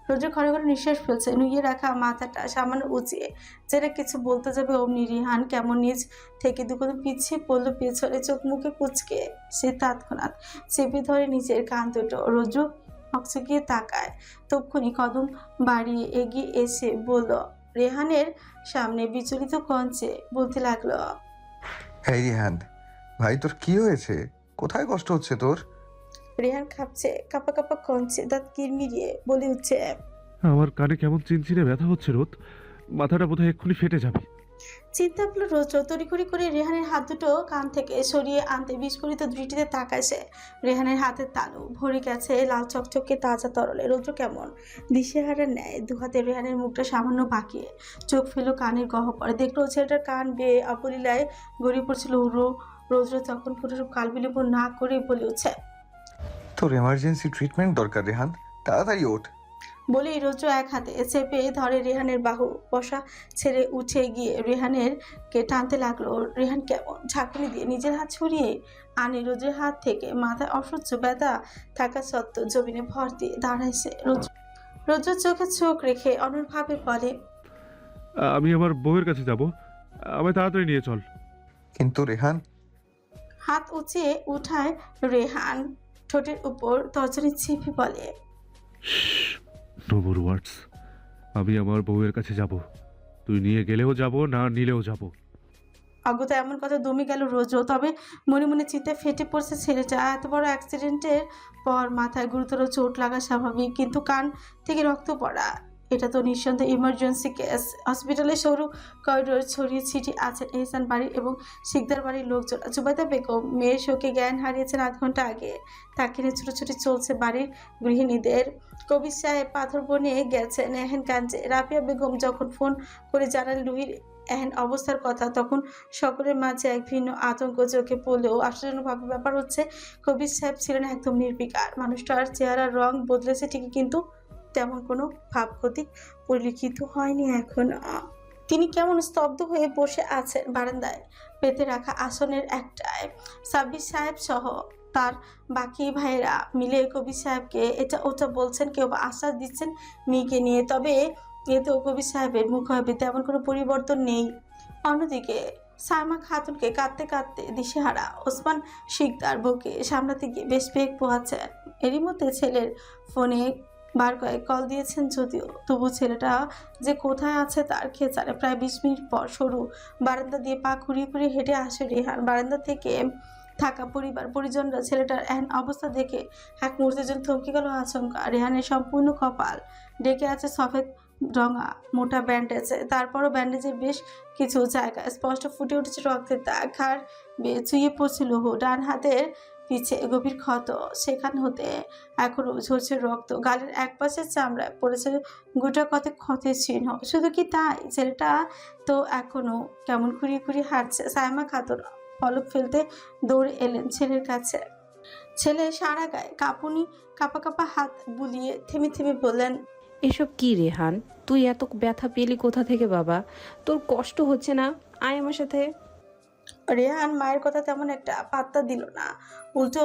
রৌদ্র ঘরে ঘরে নিঃশ্বাস ফেলছে, নুইয়ে রাখা মাথাটা সামান্য উঁচিয়ে। যেটা কিছু বলতে যাবে অমনি রেহান কেমন নিজ থেকে দুকদম পিছিয়ে পড়লো পেছনে, চোখ মুখে কুচকে সে তৎক্ষণাৎ চেপে ধরে নিজের কান দুটো। রৌদ্র হকচকিয়ে তাকায়, তক্ষুনি কদম বাড়িয়ে এগিয়ে এসে বলল রেহানের সামনে বিচলিত কঞ্চে বলতে লাগলো, এই রিহান ভাই, তোর কি হয়েছে? কোথায় কষ্ট হচ্ছে তোর? রেহান খাপছে কাঁপা কাঁপা কঞ্চে দাঁত কিরমিরিয়ে বলে উঠছে, আমার কানে কেমন চিনচিনে ব্যথা হচ্ছে রোদ, মাথাটা বোধহয় এক্ষুনি ফেটে যাবে। চিন্তা করলো রৌদ্র তড়িঘড়ি করে রেহানের হাত দুটো কান থেকে সরিয়ে আনতে বিস্ফোরিত দৃষ্টিতে তাকায় সে। রেহানের হাতের তালু ভরে গেছে লাল চকচকে তাজা তরলে। রৌদ্র কেমন দিশেহারার ন্যায় দুহাতে রেহানের মুখটা সামান্য বাঁকিয়ে চোখ ফেলো কানের গহ্বরে। দেখলো ছেলেটার কান বেয়ে অবলীলায় গড়িয়ে পড়ছিল উড়ো। রৌদ্র তখন কোনোরূপ কালবিলম্ব না করে বলে উঠছে, তোর এমার্জেন্সি ট্রিটমেন্ট দরকার রেহান, তাড়াতাড়ি ওঠ। বলেই রৌদ্র এক হাতে চেপে ধরে রেহানের বাহু, বসা ছেড়ে উঠে গিয়ে রেহানের কে টানতে লাগলো। রেহান কেমন ঝাঁকুনি দিয়ে নিজের হাত ছড়িয়ে আনে রৌদ্রের হাত থেকে। মাথায় অসহ্য ব্যথা থাকা সত্ত্বেও জমিনে ভর দিয়ে দাঁড়াইছে। রৌদ্র চোখে চোখ রেখে অনড়ভাবে বলে, আমি আমার বউয়ের কাছে যাব, আমায় তাড়াতাড়ি নিয়ে চল। কিন্তু রেহান, হাত উঁচিয়ে উঠায় রেহান, ঠোঁটের উপর তর্জনী চেপে বলে, নো মোর ওয়ার্ডস। আমি আমার বউয়ের কাছে যাব, তুই নিয়ে গেলেও যাব, না নিলেও যাব। অজ্ঞত এমন কথা দমে গেল রোজও। তবে মনে মনে চিন্তায় ফেটে পড়ছে ছেলেটা। এত বড় অ্যাক্সিডেন্টের পর মাথায় গুরুতর চোট লাগা স্বাভাবিক, কিন্তু কান থেকে রক্ত পড়া এটা তো নিঃসন্দেহে ইমার্জেন্সি কেস। হসপিটালে সরু করিডোর ছড়িয়ে ছিটিয়ে আছেন এহসান বাড়ির এবং শিকদার বাড়ির লোকজন। জুবাইদা বেগম মেয়ের শোকে জ্ঞান হারিয়েছেন আধ ঘন্টা আগে। তাকে নিয়ে ছুটোছুটি চলছে বাড়ির গৃহিণীদের। কবির সাহেব পাথর বনে গেছেন এহেনগঞ্জে। রাফিয়া বেগম যখন ফোন করে জানান লুহির এহেন অবস্থার কথা, তখন সকলের মাঝে এক ভিন্ন আতঙ্ক চোখে পড়লেও আশ্চর্যজনকভাবে ব্যাপার হচ্ছে কবির সাহেব ছিলেন একদম নির্বিকার। মানুষটার চেহারার রং বদলেছে ঠিকই, কিন্তু তেমন কোনো ভাবগতি পরিলক্ষিত হয়নি এখন। তিনি কেমন স্তব্ধ হয়ে বসে আছেন বারান্দায় পেতে রাখা আসনের একটায়। সাব্বির সাহেব সহ তার বাকি ভাইয়েরা মিলে কবির সাহেবকে এটা ওটা বলছেন, কেউ বা আশ্বাস দিচ্ছেন মেয়েকে নিয়ে। তবে এতেও কবির সাহেবের মুখ হবে তেমন কোনো পরিবর্তন নেই। অন্যদিকে সাইমা খাতুনকে কাঁদতে কাঁদতে দিশেহারা ওসমান শিকদার বউকে সামলাতে গিয়ে বেশ বেগ পোহাচ্ছেন। এরই মধ্যে ছেলের ফোনে বার কয়েক কল দিয়েছেন, যদিও তবু ছেলেটা যে কোথায় আছে তার খেচারে। প্রায় 20 মিনিট পর সরু বারান্দা দিয়ে পা ঘুরিয়ে ঘুরিয়ে হেঁটে আসে রেহান। বারান্দা থেকে থাকা পরিবার পরিজনরা ছেলেটার এহেন অবস্থা দেখে এক মুহূর্তের জন্য থমকে গেল আচমকা। রেহানের সম্পূর্ণ কপাল ডেকে আছে সফেদ রঙা মোটা ব্যান্ডেজে। তারপরও ব্যান্ডেজের বেশ কিছু জায়গায় স্পষ্ট ফুটে উঠেছে রক্তের দাগ। ঘাড় বেয়ে চুইয়ে পড়ছিল ডান হাতের পিছে গভীর ক্ষত, সেখান হতে এখনো ঝরছে রক্ত। গালের এক পাশের চামড়ায় পড়েছে গোটা কতক ক্ষতের চিহ্ন। শুধু কি তাই, ছেলেটা তো এখনো কেমন ঘুরিয়ে ঘুরিয়ে হাঁটছে। সাইমা খাতুন পলক ফেলতে দৌড়ে এলেন ছেলের কাছে। ছেলে সারা গায়ে কাঁপুনি, কাঁপা কাঁপা হাত বুলিয়ে থেমে থেমে বললেন, এসব কি রেহান? তুই এত ব্যথা পেলি কোথা থেকে বাবা? তোর কষ্ট হচ্ছে না? আয় আমার সাথে। রেহান মায়ের কথা তেমন একটা পাত্তা দিল না, উল্টো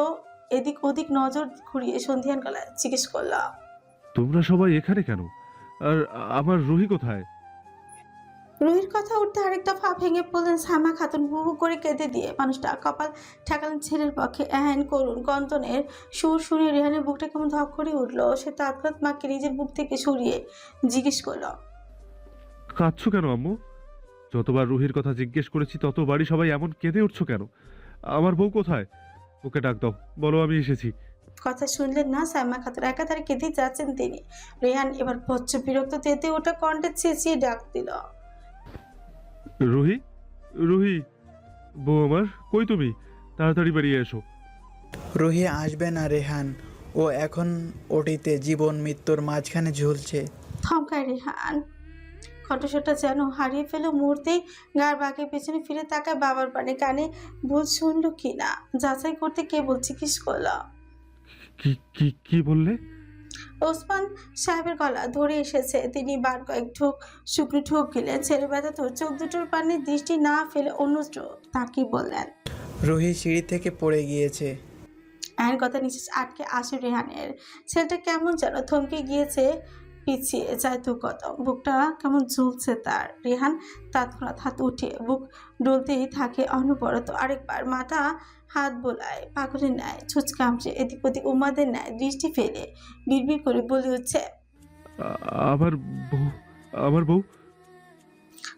এদিক ওদিক নজর ঘুরিয়ে সন্ধিয়ান গলায় জিজ্ঞেস করলাম, তোমরা সবাই এখানে কেন? আর আমার রুহি কোথায়? রুহির কথা উঠতে আরেক দফা ভেঙে পড়লেন সাইমা খাতুন। হু হু করে কেঁদে দিয়ে মানুষটা কপাল ঠেকালেন ছেলের পক্ষে। এহেন করুন কন্দনের সুর শুনে রেহানের বুকটা কেমন ধক করে উঠলো। সে তৎক্ষণাৎ মাকে নিজের বুক থেকে সরিয়ে জিজ্ঞেস করলো, কাঁদছো কেন আম্মু? যতবার রুহির কথা জিজ্ঞেস করেছি ততবারই সবাই এমন কেঁদে উঠছো কেন? আমার বউ কোথায়? ওকে ডাক দাও, বলো আমি এসেছি। কথা শুনলেন না সাইমা খাতুন, একাধারে কেঁদেই যাচ্ছেন তিনি। রেহান এবার বচ্চ বিরক্ত তেতে ওটা কণ্ঠে চেঁচিয়ে ডাক দিল, রুহি, রুহি বউ আমার, কই তুমি? তাড়াতাড়ি বেরিয়ে এসো। রুহি আসবে না রেহান, ও এখন ওটিতে জীবন মৃত্যুর মাঝখানে ঝুলছে। থমকায় রেহান। কণ্ঠস্বরটা যেন হারিয়ে ফেল মুহূর্তেই। গার বাঁকে পেছনে ফিরে তাকায় বাবার পানে। কানে ভুল শুনলো কিনা যাচাই করতে কেবল জিজ্ঞেস করলো, কি কি কি বললে? ওসমান সাহেবের গলা ধরে এসেছে। তিনি বার কয়েক ঢোক শুকনো ঢোক গেলেন। ছেলে ব্যথা তো চোখ দুটোর পানে দৃষ্টি না ফেলে অন্যত্র তাকে বললেন, রুহি সিঁড়ি থেকে পড়ে গিয়েছে। এর কথা নিচে আটকে আসে রেহানের। ছেলেটা কেমন যেন থমকে গিয়েছে, পিছিয়ে যায় দু কদম। বুকটা কেমন ঝুলছে তার। রেহান তৎক্ষণাৎ হাত উঠিয়ে বুক ডলতেই থাকে অনবরত। আরেকবার মাথা হাত বোলায়, পাগলের ন্যায় ছুঁচ কামড়ে এদিক ওদিক উমাদের ন্যায় দৃষ্টি ফেলে বিড়বিড় করে বলে উঠছে, আমার বউ, আমার বউ।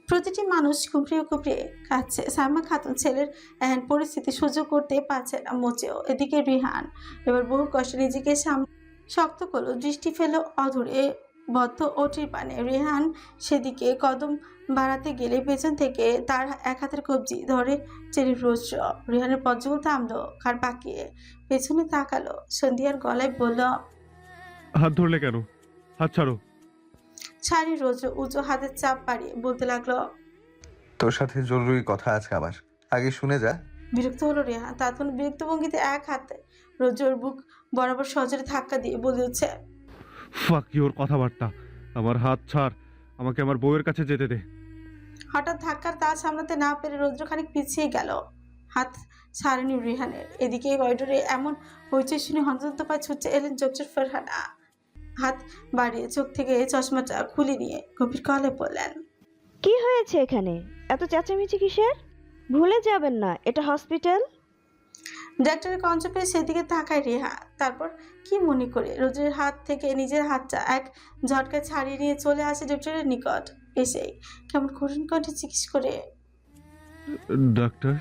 প্রতিটি মানুষ কুপড়িয়ে কুপড়িয়ে কাঁদছে। সাইমা খাতুন ছেলের এহেন পরিস্থিতি সহ্য করতে পারছে না মোচেও। এদিকে রেহান এবার বহু কষ্টে নিজেকে শক্ত করলো, দৃষ্টি ফেলো অধরে বদ্ধ ওটির পানে। রেহান সেদিকে কদম বাড়াতে গেলে পেছন থেকে তার এক হাতের কবজি ধরে চেরি রৌদ্র। রেহানের পর্যবল থামলো, ঘাড় পাকিয়ে পেছনে তাকালো। সন্ধিয়ার গলায় বলল, হাত ধরলে কেন? হাত ছাড়ো। ছাড়ি রৌদ্র উঁচু হাতের চাপ বাড়িয়ে বলতে লাগলো, তোর সাথে জরুরি কথা আছে আমার, আগে শুনে যা। বিরক্ত হলো রেহান। তাৎক্ষণিক বিরক্ত ভঙ্গিতে এক হাতে রৌদ্রর বুক বরাবর সজোরে ধাক্কা দিয়ে বলে উঠছে, ফাক ইওর কথাবার্তা। আমার হাত ছাড়, আমাকে আমার বউয়ের কাছে যেতে দে। হঠাৎ ধাক্কার তাল সামলাতে না পেরে রৌদ্র খানিক পিছিয়ে গেল। হাত ছাড়েনি রেহানের। এদিকে করিডোরে এমন হইচই শুনে হন্তদন্ত পায়ে ছুটছে এলেন ডক্টর ফারহানা। হাত বাড়িয়ে চোখ থেকে চশমাটা খুলে নিয়ে গভীর কলে বললেন, কি হয়েছে এখানে? এত চেঁচামেচি কিসের? ভুলে যাবেন না, এটা হসপিটাল। ডাক্তারের কঞ্চ পেয়ে সেদিকে তাকায় রেহা। তারপর কি মনে করে রোজের হাত থেকে নিজের হাতটা এক ঝটকায় ছাড়িয়ে নিয়ে চলে আসে ডক্টরের নিকট। এসেই কেমন করুণ কণ্ঠে জিজ্ঞেস করে, ডাক্তার,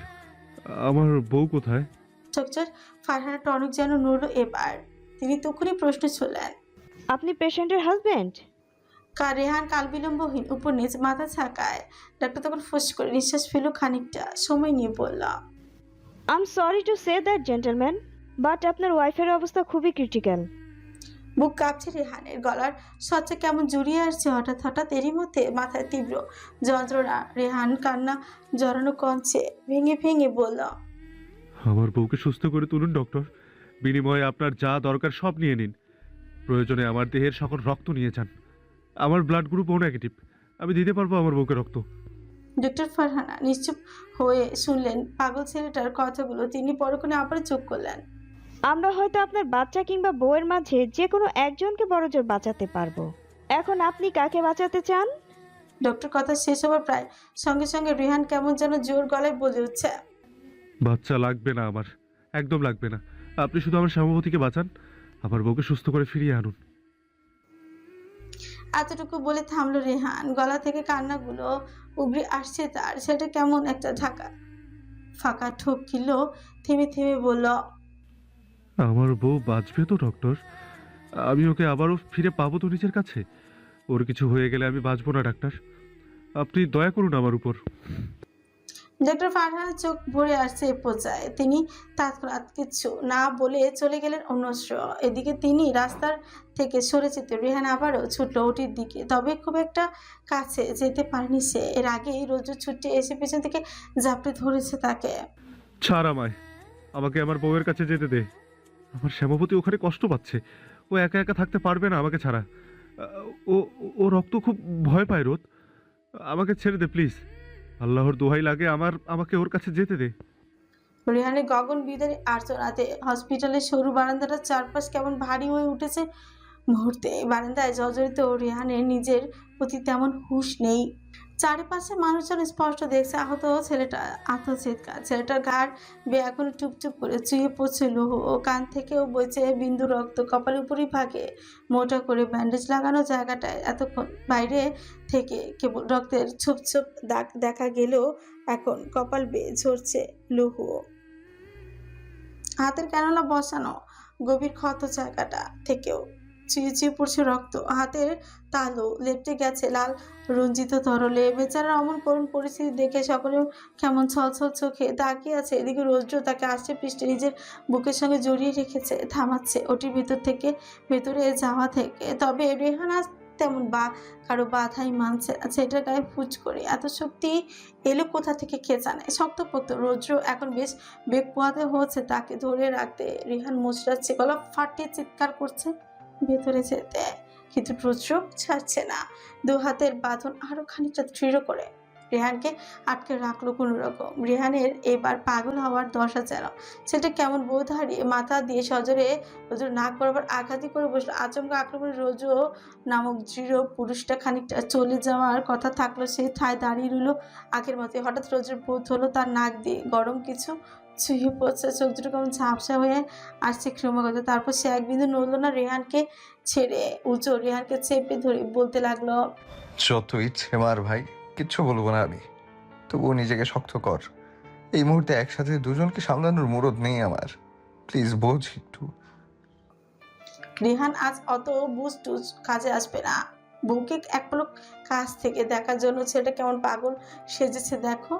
আমার বউ কোথায়? ডক্টর ফারহানা টনক যেন নড়ল এবার। তিনি তখনই প্রশ্ন ছুড়লেন, আপনি পেশেন্টের হাজবেন্ড? রেহান কাল বিলম্বহীন উপর নিচ মাথা ছাকায়। ডাক্তার তখন ফোঁস করে নিঃশ্বাস ফেল, খানিকটা সময় নিয়ে বলল, I am sorry to say that gentleman, but আপনার ওয়াইফের অবস্থা খুবই ক্রিটিক্যাল। বুক কাঁপছে রেহানের, গলার সচ্চা কেমন জড়িয়ে আসছে হঠাৎ হঠাৎ। এরই মধ্যে মাথায় তীব্র যন্ত্রণা। রেহান কান্না জড়ানো কঞ্চে ভেঙে ভেঙে বলল, আমার বউকে সুস্থ করে তুলুন ডক্টর। বিনিময়ে আপনার যা দরকার সব নিয়ে নিন। প্রয়োজনে আমার দেহের সকল রক্ত নিয়ে যান। আমার ব্লাড গ্রুপ ও নেগেটিভ, আমি দিতে পারবো আমার বউকে রক্ত। ডক্টর ফারহানা নিশ্চুপ হয়ে শুনলেন পাগল ছেলেটার কথাগুলো। তিনি পরক্ষণে আবার চোখ করলেন, আমরা হয়তো আপনার বাচ্চা কিংবা বউয়ের মাঝে যে কোনো একজনকে বড়জোর বাঁচাতে পারবো। এখন আপনি কাকে বাঁচাতে চান? ডক্টর কথা শেষ হবার প্রায় সঙ্গে সঙ্গে রেহান কেমন যেন জোর গলায় বলে উঠছে, বাচ্চা লাগবে না আমার, একদম লাগবে না। আপনি শুধু আমার শ্যামাবতীকে বাঁচান, আমার বউকে সুস্থ করে ফিরিয়ে আনুন। এতটুকু বলে থামলো রেহান। গলা থেকে কান্নাগুলো উগড়ে আসছে তার। সেটা কেমন একটা ঢাকা ফাঁকা ঠকিল। থেমে থেমে বলল, আমার বউ বাঁচবে তো ডক্টর? আমি ওকে আবারও ফিরে পাবো তো নিজের কাছে? ওর কিছু হয়ে গেলে আমি বাঁচবো না ডাক্তার, আপনি দয়া করুন আমার উপর। ডক্টর ফারহানের চোখ ভরে আসছে এ পর্যায়ে। তিনি তৎক্ষণাৎ কিছু না বলে চলে গেলেন অন্যত্র। এদিকে তিনি রাস্তার থেকে সরে যেতে রেহান আবারও ছুটল ওটির দিকে। তবে খুব একটা কাছে যেতে পারেনি সে। এর আগেই রোজু ছুটে এসে পেছন থেকে ঝাপটে ধরেছে তাকে। ছাড় আমায়, আমাকে আমার বউয়ের কাছে যেতে দে। আমার শ্যামাবতী ওখানে কষ্ট পাচ্ছে, ও একা একা থাকতে পারবে না আমাকে ছাড়া। ও ও রক্ত খুব ভয় পায় রোদ, আমাকে ছেড়ে দে প্লিজ। আল্লাহর দোহাই লাগে, আমাকে ওর কাছে যেতে দে। রেহানের গগন বিদারী আর্তনাদে হসপিটালের সরু বারান্দাটার চারপাশ কেমন ভারী হয়ে উঠেছে মুহূর্তে। বারান্দায় জর্জরিত রেহানের নিজের প্রতি তেমন হুঁশ নেই। চারিপাশে মানুষজন স্পষ্ট দেখছে আহত ছেলেটা আত্মচিৎকার। ছেলেটার ঘাড় বেয়ে এখন টুপটুপ করে চুয়ে পড়ছে লৌহ ও কান থেকেও বইছে বিন্দু রক্ত। কপালের উপরই ভাগে মোটা করে ব্যান্ডেজ লাগানো জায়গাটায় এতক্ষণ বাইরে থেকে কেবল রক্তের ছোপ ছোপ দাগ দেখা গেলেও এখন কপাল বেয়ে ঝরছে লৌহ। হাতের ক্যানোলা বসানো গভীর ক্ষত জায়গাটা থেকেও চুয়ে চুয়ে পড়ছে রক্ত। হাতের তালু লেপটে গেছে লাল রঞ্জিত তরলে। বেচারার অমন করুণ পরিস্থিতি দেখে সকলে কেমন ছলছল চোখে তাকিয়ে আছে। এদিকে রৌদ্র তাকে আষ্টে পৃষ্ঠে নিজের বুকের সঙ্গে জড়িয়ে রেখেছে, থামাচ্ছে ওটির ভিতর থেকে ভেতরে যাওয়া থেকে। তবে রেহানা তেমন কারো বাধাই মানছে না। সেটার গায়ে ফুচ করে এত শক্তি এলো কোথা থেকে কে জানে। শক্তপোক্ত রৌদ্র এখন বেশ বেগ পোহাতে হচ্ছে তাকে ধরে রাখতে। রেহান মুচড়াচ্ছে, গলা ফাটিয়ে চিৎকার করছে ভেতরে যেতে, কিন্তু রৌদ্র ছাড়ছে না। দু হাতের বাঁধন আরো খানিকটা দৃঢ় করে রেহানকে আটকে রাখলো কোনো রকম। রেহানের এবার পাগল হওয়ার দশা যেন। সেটা কেমন বোধ হারিয়ে মাথা দিয়ে সজোরে রোজুর নাক বরাবর আঘাতি করে বসলো। আচমকা আক্রমণে রোজু নামক দৃঢ় পুরুষটা খানিকটা চলে যাওয়ার কথা থাকলো, সে ঠায় দাঁড়িয়ে রইল আগের মতো। হঠাৎ রোজুর বোধ হলো তার নাক দিয়ে গরম কিছু ছুঁয়ে পড়ছে। চোখ দুটো কেমন ঝাপসা হয়ে আসছে ক্রমাগত। তারপর সে এক বিন্দু নড়ল না, রেহানকে ছেড়ে উঁচু রেহানকে চেপে ধরে বলতে লাগলো, যত ইচ্ছে মার ভাই, কিচ্ছু বলবো না আমি, তবুও নিজেকে শক্ত কর। এই মুহূর্তে একসাথে দুজনকে সামলানোর মুরদ নেই আমার, প্লিজ বোঝ একটু। রেহান আজ অত বুঝ টুজ কাজে আসবে না। বউকে এক পলক কাছ থেকে দেখার জন্য ছেলেটা কেমন পাগল সেজেছে দেখো।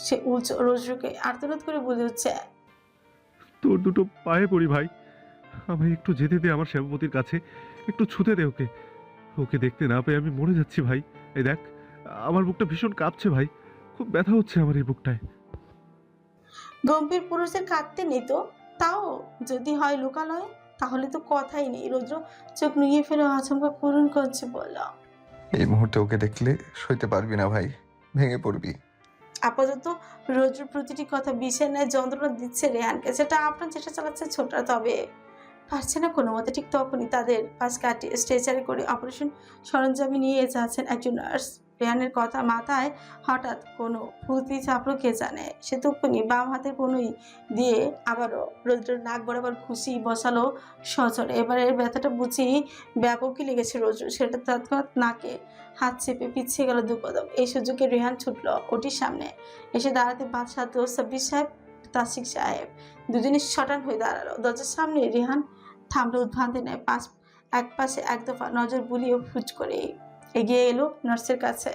সে উঁচু রোজরুকে আর্তনাদ করে বলে উঠছে, তোর দুটো পায়ে পড়ি ভাই, আমায় একটু যেতে দে আমার শ্যামপতির কাছে, একটু ছুতে দে ওকে। ওকে দেখতে না পেয়ে আমি মরে যাচ্ছি ভাই। এই দেখ, আমার বুকটা ভীষণ কাঁপছে ভাই, খুব ব্যথা হচ্ছে আমার এই বুকটায়। গম্ভীর পুরুষের কাঁদতে নেই তো, তাও যদি হয় লোকালয়ে তাহলে তো কথাই নেই। রৌদ্র চোখ নুয়ে ফেলে আচমকা করুণ করছে বলল, এই মুহূর্তে ওকে দেখলে সইতে পারবি না ভাই, ভেঙে পড়বি। আপাতত রৌদ্র প্রতিটি কথা বিষের ন্যায় যন্ত্রণা দিচ্ছে রেহানকে। সেটা আপনার চেষ্টা চালাচ্ছে ছোটরা, তবে পারছে না কোনো মতে। ঠিক তখনই তাদের পাশ কাটিয়ে স্ট্রেচারে করে অপারেশন সরঞ্জামে নিয়ে যাচ্ছেন একজন নার্স। রেহানের কথা মাথায় হঠাৎ কোনো ফুলতি চাপড়ো কে জানে। সে তখনই বাম হাতের কনুই দিয়ে আবারও রৌদ্রের নাক বরাবর খুশি বসালো সজরে। এবারের ব্যথাটা বুঝি ব্যাপকই লেগেছে রৌদ্র। সেটা তৎক্ষণাৎ নাকে হাত চেপে পিছিয়ে গেল দু কদম। এই সুযোগে রেহান ছুটল ওটির সামনে। এসে দাঁড়াতে বাদশাহ তো সাব্বির সাহেব, তাসিক সাহেব দুজনে শটান হয়ে দাঁড়ালো দরজার সামনে। রেহান থামলো উদ্ভ্রান্তি নেয়, এক পাশে এক দফা নজর বুলিয়ে ফুচ করে এগিয়ে এলো নার্সের কাছে।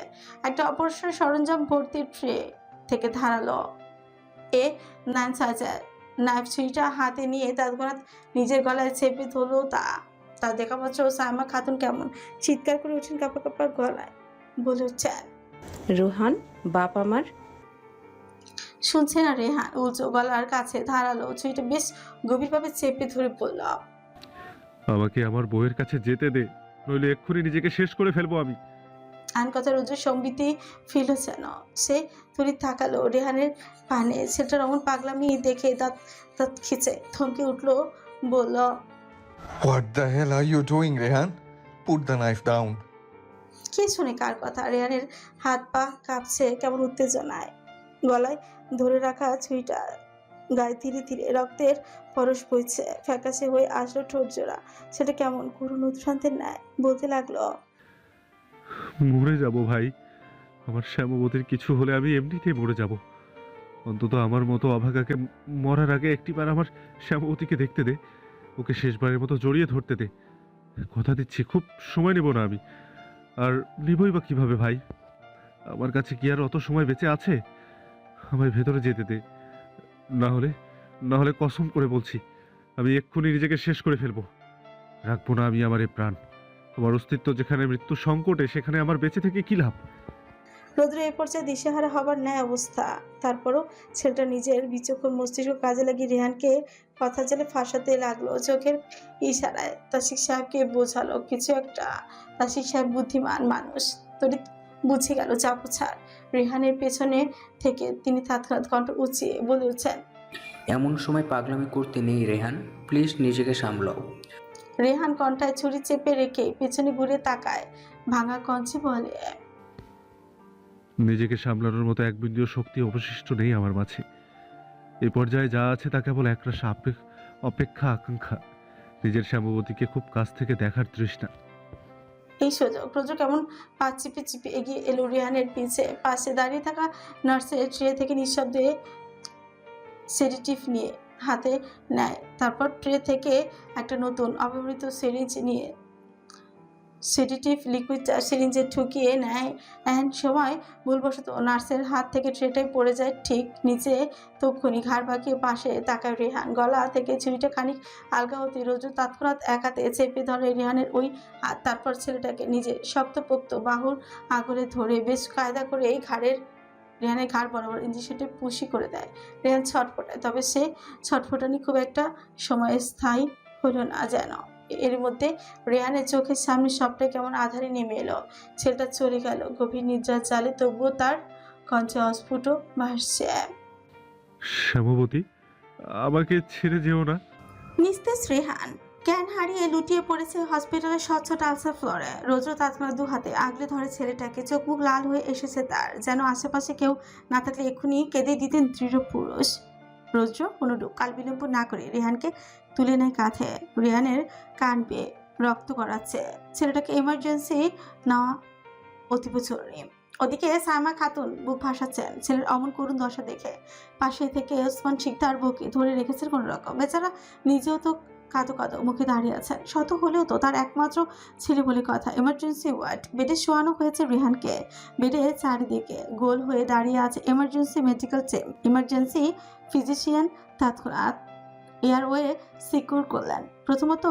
একটা অপারেশন সরঞ্জাম ভর্তি ট্রে থেকে ধারালো A9 সাইজের নাইফ ছুরিটা হাতে নিয়ে তৎক্ষণাৎ নিজের গলায় চেপে ধরলো তা দেখা মাত্র সাইমা খাতুন কেমন চিৎকার করে উঠেন কাপা কাপা গলায়, বলে উঠছেন, রোহান বাপ আমার। শুনছে না রেহান উঁচু গলার কাছে ধারালো ছুরিটা বেশ গভীরভাবে চেপে ধরে বলল, আমাকে আমার বউয়ের কাছে যেতে দে, নইলে এক্ষুনি নিজেকে শেষ করে ফেলবো আমি। আইন কথা রুদ্র সম্বিতি ফিল হচ্ছে না। সে তড়িৎ তাকালো রেহানের পানে। সেটার অমন পাগলামি দেখে দাঁত দাঁত খিচে থমকে উঠলো, বলল, what the hell are you doing Rehan? Put the knife down. কে শুনে কার কথা? রেহানের হাত পা কাঁপছে কেমন উত্তেজনায়। গলায় ধরে রাখা ছুরিটা গায়ে ধীরে ধীরে রক্তের পরশ বইছে। ফ্যাকাশে হয়ে আসলো ঠোঁট জোড়া। সেটা কেমন করুণ উৎফ্রান্তের ন্যায় বলতে লাগলো, মরে যাব ভাই, আমার শ্যামবতীর কিছু হলে আমি এমনিতেই মরে যাব। অন্তত আমার মতো অভাগাকে মরার আগে একটিবার আমার শ্যামবতীকে দেখতে দে, ওকে শেষবারের মতো জড়িয়ে ধরতে দে। কথা দিচ্ছি খুব সময় নেব না আমি। আর নিবই বা কিভাবে ভাই? আমার কাছে কি আর অত সময় বেঁচে আছে? আমায় ভেতরে যেতে দে, না হলে কসম করে বলছি আমি এক্ষুনি নিজেকে শেষ করে ফেলবো। রাখবো না আমি আমার এই প্রাণ। আমার অস্তিত্ব যেখানে মৃত্যু সংকটে, সেখানে আমার বেঁচে থেকে কি লাভ? রৌদ্র এ পর্যায়ে দিশেহারা হবার ন্যায় অবস্থা। তারপরও ছেলেটা নিজের বিচক্ষণ মস্তিষ্ক কাজে লাগিয়ে রেহানকে কথা জেলে ফাঁসাতে লাগলো। চোখের ইশারায় তাসিক সাহেবকে বোঝালো কিছু একটা। তাসিক সাহেব বুদ্ধিমান মানুষ, তড়িৎ বুঝে গেল চাপু ছাড়। রেহানের পেছনে থেকে তিনি তৎক্ষণাৎ কণ্ঠ উঁচিয়ে বলে উঠছেন, এমন সময় পাগলামি করতে নেই রেহান, প্লিজ নিজেকে সামলাও। রেহান কণ্ঠায় ছুরি চেপে রেখে পেছনে ঘুরে তাকায়, ভাঙা কঞ্চে বলে, নিজেকে সামলানোর মতো এক বিন্দু শক্তি অবশিষ্ট নেই আমার মাঝে। এই পর্যায়ে যা আছে তা কেবল একরাশ অপেক্ষা, আকাঙ্ক্ষা, নিজের শ্যামবতীকে খুব কাছ থেকে দেখার তৃষ্ণা। এই সুযোগ রোজু কেমন পা চিপে চিপে এগিয়ে এলো রেহানের পিছে। পাশে দাঁড়িয়ে থাকা নার্সের ট্রে থেকে নিঃশব্দে সেডেটিভ নিয়ে হাতে নেয়। তারপর ট্রে থেকে একটা নতুন অব্যবহৃত সিরিঞ্জ নিয়ে সেডেটিভ লিকুইডটা সিরিঞ্জে ঠুকিয়ে নেয়। এমন সময় ভুলবশত নার্সের হাত থেকে ট্রেটাই পড়ে যায় ঠিক নিচে। তক্ষুনি ঘাড় বাঁকিয়ে পাশে তাকায় রেহান। গলা থেকে ছুরিটা খানিক আলগা হতে রোজু তৎক্ষণাৎ এক হাতে চেপে ধরে রেহানের ওই হাত। তারপর ছেলেটাকে নিজে শক্তপোক্ত বাহুর আগলে ধরে বেশ কায়দা করে এই রেহানের ঘাড় বরাবর ইঞ্জেকশনটা পুশি করে দেয়। রেহান ছটফটায়, তবে সে ছটফটানি খুব একটা সময় স্থায়ী হলো না যেন। এর মধ্যে রেহানের চোখের সামনে সবটাই কেমন আধারে নেমে এলো। ছেলেটা চলে গেল গভীর নিদ্রার জালে, তবুও তার কণ্ঠে অস্ফুট ভাসছে, শ্যামবতী, আমাকে ছেড়ে যেও না। নিস্তেজ রেহান জ্ঞান হারিয়ে লুটিয়ে পড়েছে হসপিটালের স্বচ্ছ টাইলসের ফ্লোরে। রোজ তৎক্ষণাৎ দু হাতে আগলে ধরে ছেলেটাকে। চোখ মুখ লাল হয়ে এসেছে তার, যেন আশেপাশে কেউ না থাকলে এক্ষুনি কেঁদে দিতেন দৃঢ় পুরুষ। রৌদ্র কোনো কাল বিলম্ব না করে রেহানকে তুলে নেয় কাঁধে। রেহানের কান বেয়ে রক্ত গড়াচ্ছে। ছেলেটাকে এমার্জেন্সি নেওয়া অতীব জরুরি। ওদিকে সাইমা খাতুন বুক ভাসাচ্ছেন ছেলের অমন করুণ দশা দেখে। পাশে থেকে ওসমান শিকদার বুকে ধরে রেখেছেন কোনো রকম। বেচারা নিজেও তো কাঁদো কাঁদো মুখে দাঁড়িয়ে আছেন। শত হলেও তো তার একমাত্র ছেলে বলে কথা। এমার্জেন্সি ওয়ার্ড, বেডে শোয়ানো হয়েছে রেহানকে। বেডে চারিদিকে গোল হয়ে দাঁড়িয়ে আছে emergency medical team. Emergency physician তৎক্ষণাৎ এয়ারওয়ে সিকিউর করলেন। প্রথমত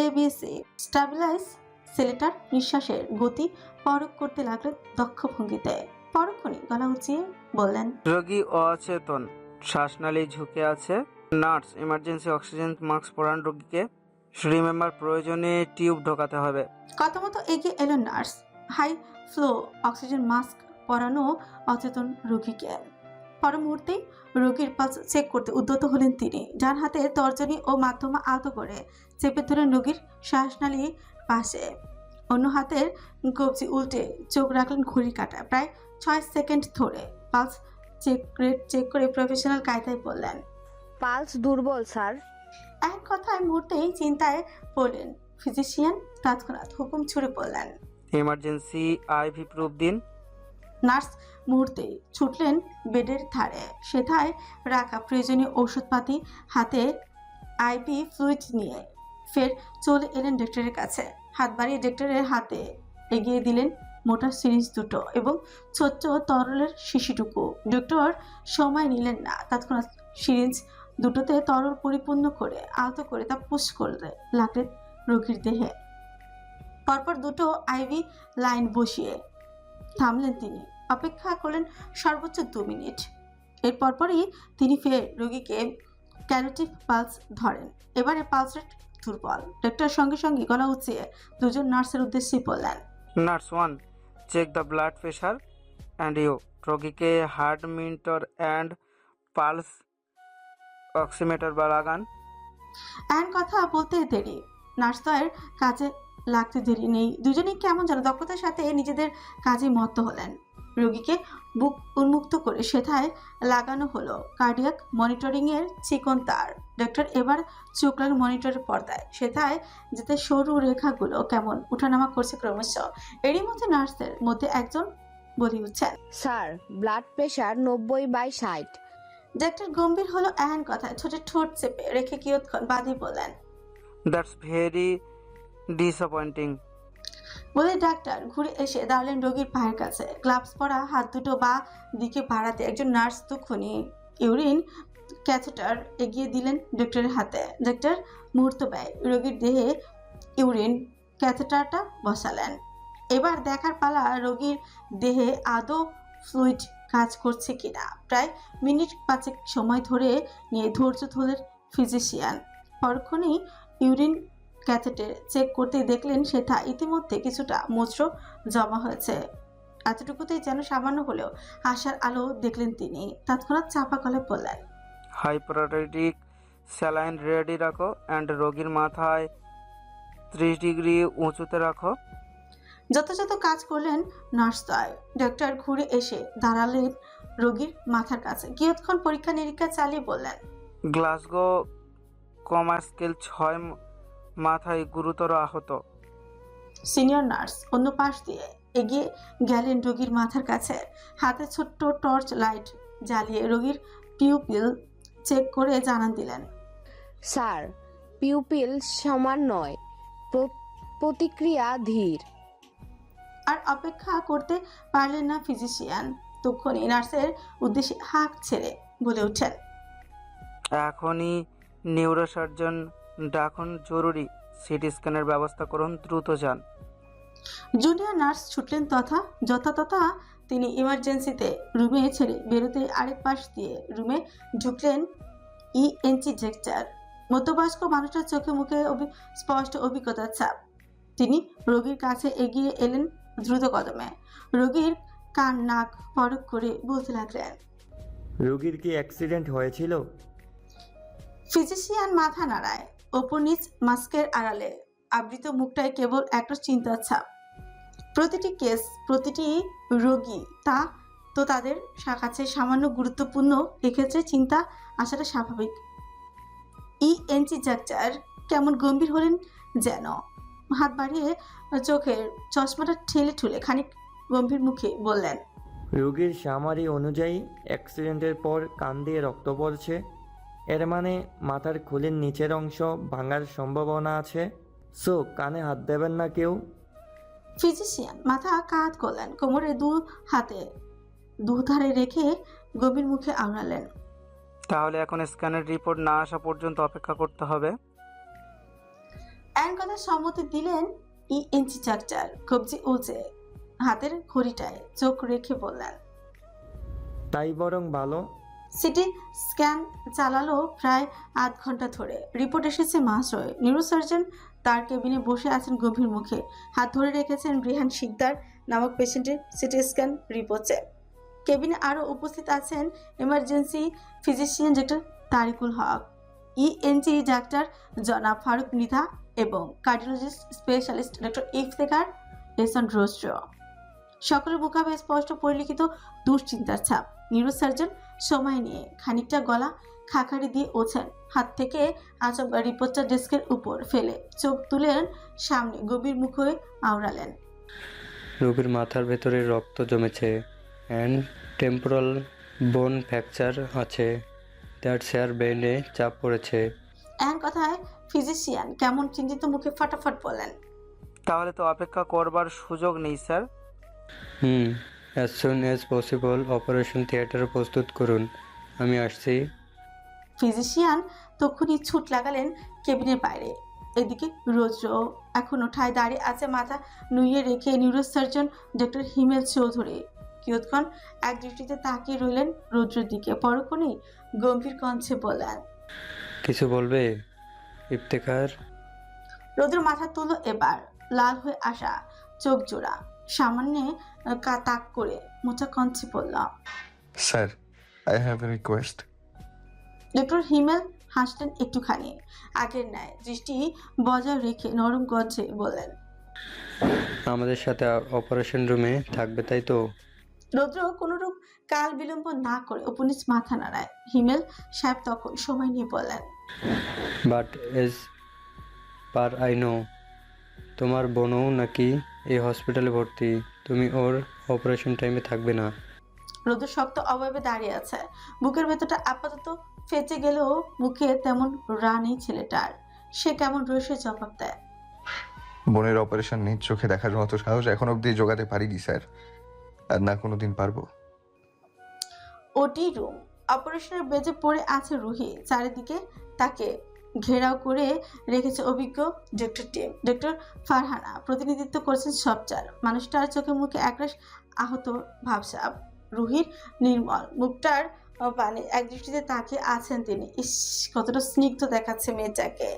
ABC স্টাবিলাইজ ছেলেটার নিঃশ্বাসের গতি পরখ করতে লাগলেন দক্ষ ভঙ্গিতে। পরক্ষণই গলা উঁচিয়ে বললেন, রোগী অচেতন, শ্বাসনালী ঝুঁকে আছে। নার্স, ইমার্জেন্সি অক্সিজেন মাস্ক পরান রোগীকে। রিমেম্বার, প্রয়োজনে টিউব ঢোকাতে হবে। কথা মতো এগিয়ে এলো nurse. High flow oxygen mask পরানো অচেতন রোগীকে। পর মুহূর্তেই রোগীর পালস চেক করতে উদ্যত হলেন তিনি। ডান হাতে তর্জনী ও মাধ্যমা আলতো করে চেপে ধরেন রোগীর শ্বাসনালী পাশে। অন্য হাতের কবজি উল্টে চোখ রাখলেন ঘড়ির কাঁটায়। প্রায় 6 সেকেন্ড ধরে পালস চেক করে প্রফেশনাল কায়দায় বললেন, পালস দুর্বল স্যার। এক কথায় মুহূর্তেই চিন্তায় পড়লেন ফিজিশিয়ান। তৎক্ষণাৎ হুকুম ছুড়ে বললেন, ইমার্জেন্সি IV প্রুফ দিন। নার্স মুহূর্তে ছুটলেন বেডের ধারে। সেথায় রাখা প্রয়োজনীয় ঔষধপাতি হাতে IV ফ্লুইড নিয়ে ফের চলে এলেন ডক্টরের কাছে। হাত বাড়িয়ে ডক্টরের হাতে এগিয়ে দিলেন মোটা সিরিঞ্জ দুটো এবং ছোট্ট তরলের শিশিটুকু। ডক্টর সময় নিলেন না। তৎক্ষণাৎ সিরিঞ্জ দুটোতে তরল পরিপূর্ণ করে আলতো করে তা পুশ করতে লাগলেন রোগীর দেহে। পরপর দুটো IV লাইন বসিয়ে থামলেন তিনি। অপেক্ষা করলেন সর্বোচ্চ 2 মিনিট। এর পরপরই তিনি ফের রোগীকে ক্যারোটিভ পালস ধরেন। এবারে পালস রেট দুর্বল। ডক্টর সঙ্গে সঙ্গে গলা উঁচিয়ে দুজন নার্সের উদ্দেশ্যে বললেন, nurse 1, check the blood pressure and you. রোগীকে heart meter and pulse oximeter লাগান। এমন কথা বলতে দেরি, নার্সদ্বয়ের কাজে লাগতে দেরি নেই। দুজনেই কেমন যেন দক্ষতার সাথে নিজেদের কাজে মত্ত হলেন। রোগীকে বুক উন্মুক্ত করে সেথায় লাগানো হলো কার্ডিয়াক মনিটরিং এর চিকন তার। ডক্টর এবার চোখলেন মনিটরের পর্দায়। সেথায় যেতে সরু রেখাগুলো কেমন উঠানামা করছে ক্রমশ। এরই মধ্যে নার্সদের মধ্যে একজন বলে উঠছেন, স্যার, ব্লাড প্রেশার 90/60। ডক্টর গম্ভীর হলো এহেন কথায় ছোট ঠোঁট চেপে রেখে কিয়ৎক্ষণ বাদই বলেন, দ্যাটস ভেরি ডিসঅ্যাপয়েন্টিং। বলে ডাক্তার ঘুরে এসে দাঁড়ালেন রোগীর পায়ের কাছে। গ্লাভস পরা হাত দুটো বা দিকে বাড়াতে একজন নার্স তখনই ইউরিন ক্যাথেটার এগিয়ে দিলেন ডক্টরের হাতে। ডক্টর মুহূর্ত ব্যয় রোগীর দেহে ইউরিন ক্যাথেটারটা বসালেন। এবার দেখার পালা রোগীর দেহে আদৌ ফ্লুইড কাজ করছে কিনা। প্রায় মিনিট 5 সময় ধরে নিয়ে ধৈর্য ধরলেন ফিজিশিয়ান। পরক্ষণেই ইউরিন ক্যাথেটার চেক করতে দেখলেন সেটা ইতিমধ্যে কিছুটা মূত্র জমা হয়েছে। এতটুকুতেই যেন সামান্য হলেও আশার আলো দেখলেন তিনি। তৎক্ষণাৎ চাপা গলায় বললেন, হাইপারটিক স্যালাইন রেডি রাখো অ্যান্ড রোগীর মাথায় 30 ডিগ্রি উঁচুতে রাখো। যথাযথ কাজ করলেন নার্সদ্বয়। ডক্টর ঘুরে এসে দাঁড়ালেন রোগীর মাথার কাছে। কিয়ৎক্ষণ পরীক্ষা নিরীক্ষা চালিয়ে বললেন, গ্লাসগো কমা স্কেল 6, মাথায় গুরুতর আহত। সিনিয়র নার্স অন্য পাশ দিয়ে এগিয়ে গেলেন রোগীর মাথার কাছে। হাতে ছোট্ট টর্চ লাইট জ্বালিয়ে রোগীর পিউপিল চেক করে জানান দিলেন, স্যার, পিউপিল সমান নয়, প্রতিক্রিয়া ধীর। আর অপেক্ষা করতে পারলেন না ফিজিশিয়ান। তখনই নার্সের উদ্দেশ্যে হাঁক ছেড়ে বলে ওঠেন, এখনই নিউরোসার্জন ডাকুন, জরুরি সিটি স্ক্যানের ব্যবস্থা করুন, দ্রুত যান। জুনিয়র নার্স ছুটলেন যথাতথা তিনি ইমার্জেন্সিতে রুমে ছেড়ে বেরোতে আরেক পাশ দিয়ে রুমে ঢুকলেন ENT ডিরেক্টর। মধ্যবয়স্ক মানুষটার চোখে মুখে স্পষ্ট অভিজ্ঞতার ছাপ। তিনি রোগীর কাছে এগিয়ে এলেন দ্রুত কদমে। রোগীর কান নাক পরখ করে বলতে লাগলেন, রোগীর কি অ্যাক্সিডেন্ট হয়েছিল? ফিজিশিয়ান মাথা নাড়ায়। ওপর নিচ মাস্কের আড়ালে আবৃত মুখটায় কেবল একটা চিন্তার ছাপ। প্রতিটি কেস, প্রতিটি রোগী তা তো তাদের কাছে সামান্য গুরুত্বপূর্ণ। এক্ষেত্রে চিন্তা আসাটা স্বাভাবিক। ENT ডাক্তার কেমন গম্ভীর হলেন যেন। হাত বাড়িয়ে চোখের চশমাটা ঠেলে ঠুলে খানিক গম্ভীর মুখে বললেন, রোগীর সামারি অনুযায়ী অ্যাক্সিডেন্টের পর কান দিয়ে রক্ত পড়ছে। এর মানে মাথার খুলির নিচের অংশ ভাঙার সম্ভাবনা আছে। সো কানে হাত দেবেন না কেউ। ফিজিশিয়ান মাথা কাত করলেন, কোমরে হাতে দুধারে রেখে গভীর মুখে আওড়ালেন। তাহলে এখন স্ক্যানের রিপোর্ট না আসা পর্যন্ত অপেক্ষা করতে হবে। এন কথা সম্মতি দিলেন ইএনজি ডাক্তার। কবজি উঁচে হাতের ঘড়িটায় চোখ রেখে বললেন। তাই বরং ভালো। সিটি স্ক্যান চালালো প্রায় আধ ঘন্টা ধরে। রিপোর্ট এসেছে মাত্রই। নিউরোসার্জন তার কেবিনে বসে আছেন গভীর মুখে। হাত ধরে রেখেছেন রেহান শিকদার নামক পেশেন্টের সিটি স্ক্যান রিপোর্টে। কেবিনে আরও উপস্থিত আছেন এমার্জেন্সি ফিজিশিয়ান ডক্টর তারিকুল হক, ইএনজি ডাক্তার জনাব ফারুক মৃধা এবং কার্ডিওলজিস্ট স্পেশালিস্ট ডক্টর ইফতেখার এহসান রোস্ট্র। সকলের মুখাবে স্পষ্ট পরিলিখিত দুশ্চিন্তার ছাপ। নিউরোসার্জন সময় নিয়ে খানিকটা গলা খাকারি দিয়ে ওঠেন। হাত থেকে আচমকা রিপোর্টটা ডেস্কের উপর ফেলে চোখ তুলেন সামনে, গভীর মুখে আওড়ালেন। রোগীর মাথার ভেতরে রক্ত জমেছে অ্যান্ড টেম্পোরাল বোন ফ্র্যাকচার আছে। দ্যাটস হেয়ার ব্রেনে চাপ পড়েছে। এমন কথায় ফিজিশিয়ান কেমন চিন্তিত মুখে ফটাফট বলেন। তাহলে তো অপেক্ষা করবার সুযোগ নেই sir. As soon as possible operation theatre প্রস্তুত করুন, আমি আসছি। ফিজিশিয়ান তখনই ছুট লাগালেন কেবিনের বাইরে। এদিকে রৌদ্র এখনো ঠায় দাঁড়িয়ে আছে, মাথা নুইয়ে রেখে নিউরোসার্জন ডক্টর হিমেল চৌধুরী কিয়ৎক্ষণ এক দৃষ্টিতে তাকিয়ে রইলেন রৌদ্রের দিকে। পরক্ষণেই গম্ভীর কণ্ঠে বললেন, কিছু বলবে ইফতেখার? রৌদ্র মাথা তুলো এবার, লাল হয়ে আসা চোখ জোড়া সামান্য তাক করে মোটা কণ্ঠে বলল, sir, I have a request. Doctor Himel হাসলেন একটুখানি, আগের ন্যায় দৃষ্টি বজায় রেখে নরম কণ্ঠে বললেন, আমাদের সাথে অপারেশন রুমে থাকবে তাই তো? রৌদ্র কোনরূপ কাল বিলম্ব না করে উপনিচ মাথা নাড়ায়। হিমেল সাহেব তখন সময় নিয়ে বললেন, but age per I know তোমার বোনও নাকি এই হসপিটালে ভর্তি, তুমি ওর অপারেশন টাইমে থাকবে না। রৌদ্র শক্ত অবয়বে দাঁড়িয়ে আছে, বুকের ভেতরটা আপাতত ফেটে গেলেও মুখে তেমন রানি ছেলেটার। সে কেমন রয়েছে জবাব দেয়, বোনের অপারেশন নিজ চোখে দেখার মতো সাহস এখন অব্দি জোগাতে পারিনি স্যার, আর না কোনোদিন পারবো। ওটি রুম, অপারেশনের বেজে পড়ে আছে রুহি। চারিদিকে তাকে ঘেরাও করে রেখেছে অভিজ্ঞ ডক্টর টিম। ডক্টর ফারহানা প্রতিনিধিত্ব করছেন সবচার। মানুষটার চোখে মুখে একরাশ আহত ভাবসাব। রুহির নির্মল মুখটার পানে এক দৃষ্টিতে তাকিয়ে আছেন তিনি। ইস, কতটা স্নিগ্ধ দেখাচ্ছে মেয়েটাকে।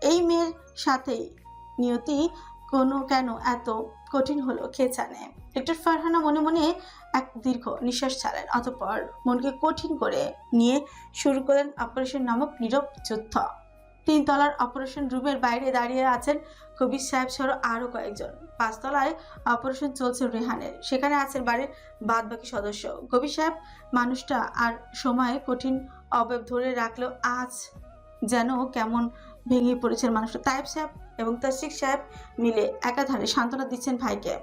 এই মেয়ের সাথেই নিয়তি কেন এত কঠিন হলো কে জানে। ডক্টর ফারহানা মনে মনে এক দীর্ঘ নিঃশ্বাস ছাড়েন, অতঃপর মনকে কঠিন করে নিয়ে শুরু করলেন অপারেশন নামক নীরব যুদ্ধ। 3 তলার অপারেশন রুমের বাইরে দাঁড়িয়ে আছেন কবির সাহেব সহ আরো কয়েকজন। 5 তলায় অপারেশন চলছে রেহানের, সেখানে আছেন বাড়ির বাদবাকি সদস্য। কবির সাহেব মানুষটা আর সময় কঠিন অবয়ব ধরে রাখলেও আজ যেন কেমন ভেঙে পড়েছেন মানুষটা। তায়েব সাহেব এবং তাশরিক সাহেব মিলে একাধারে সান্ত্বনা দিচ্ছেন ভাইকে।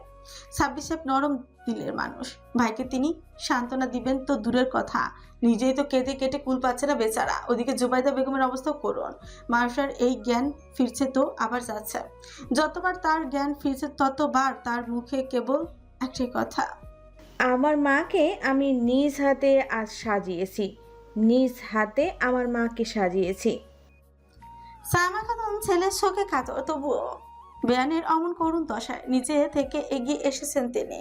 26 সাহেব নরম দিলের মানুষ, ভাইকে তিনি সান্ত্বনা দিবেন তো দূরের কথা, নিজেই তো কেঁদে কেটে কুল পাচ্ছে না বেচারা। ওদিকে জুবাইদা বেগমের অবস্থাও করুন। মানুষের এই জ্ঞান ফিরছে তো আবার যাচ্ছে। যতবার তার জ্ঞান ফিরছে ততবার তার মুখে কেবল একটাই কথা, আমার মাকে আমি নিজ হাতে আজ সাজিয়েছি, নিজ হাতে আমার মাকে সাজিয়েছি। সায়মা খাতুন ছেলের শোকে কাতর, তবুও বেয়ানের অমন করুণ দশায় নিজে থেকে এগিয়ে এসেছেন তিনি।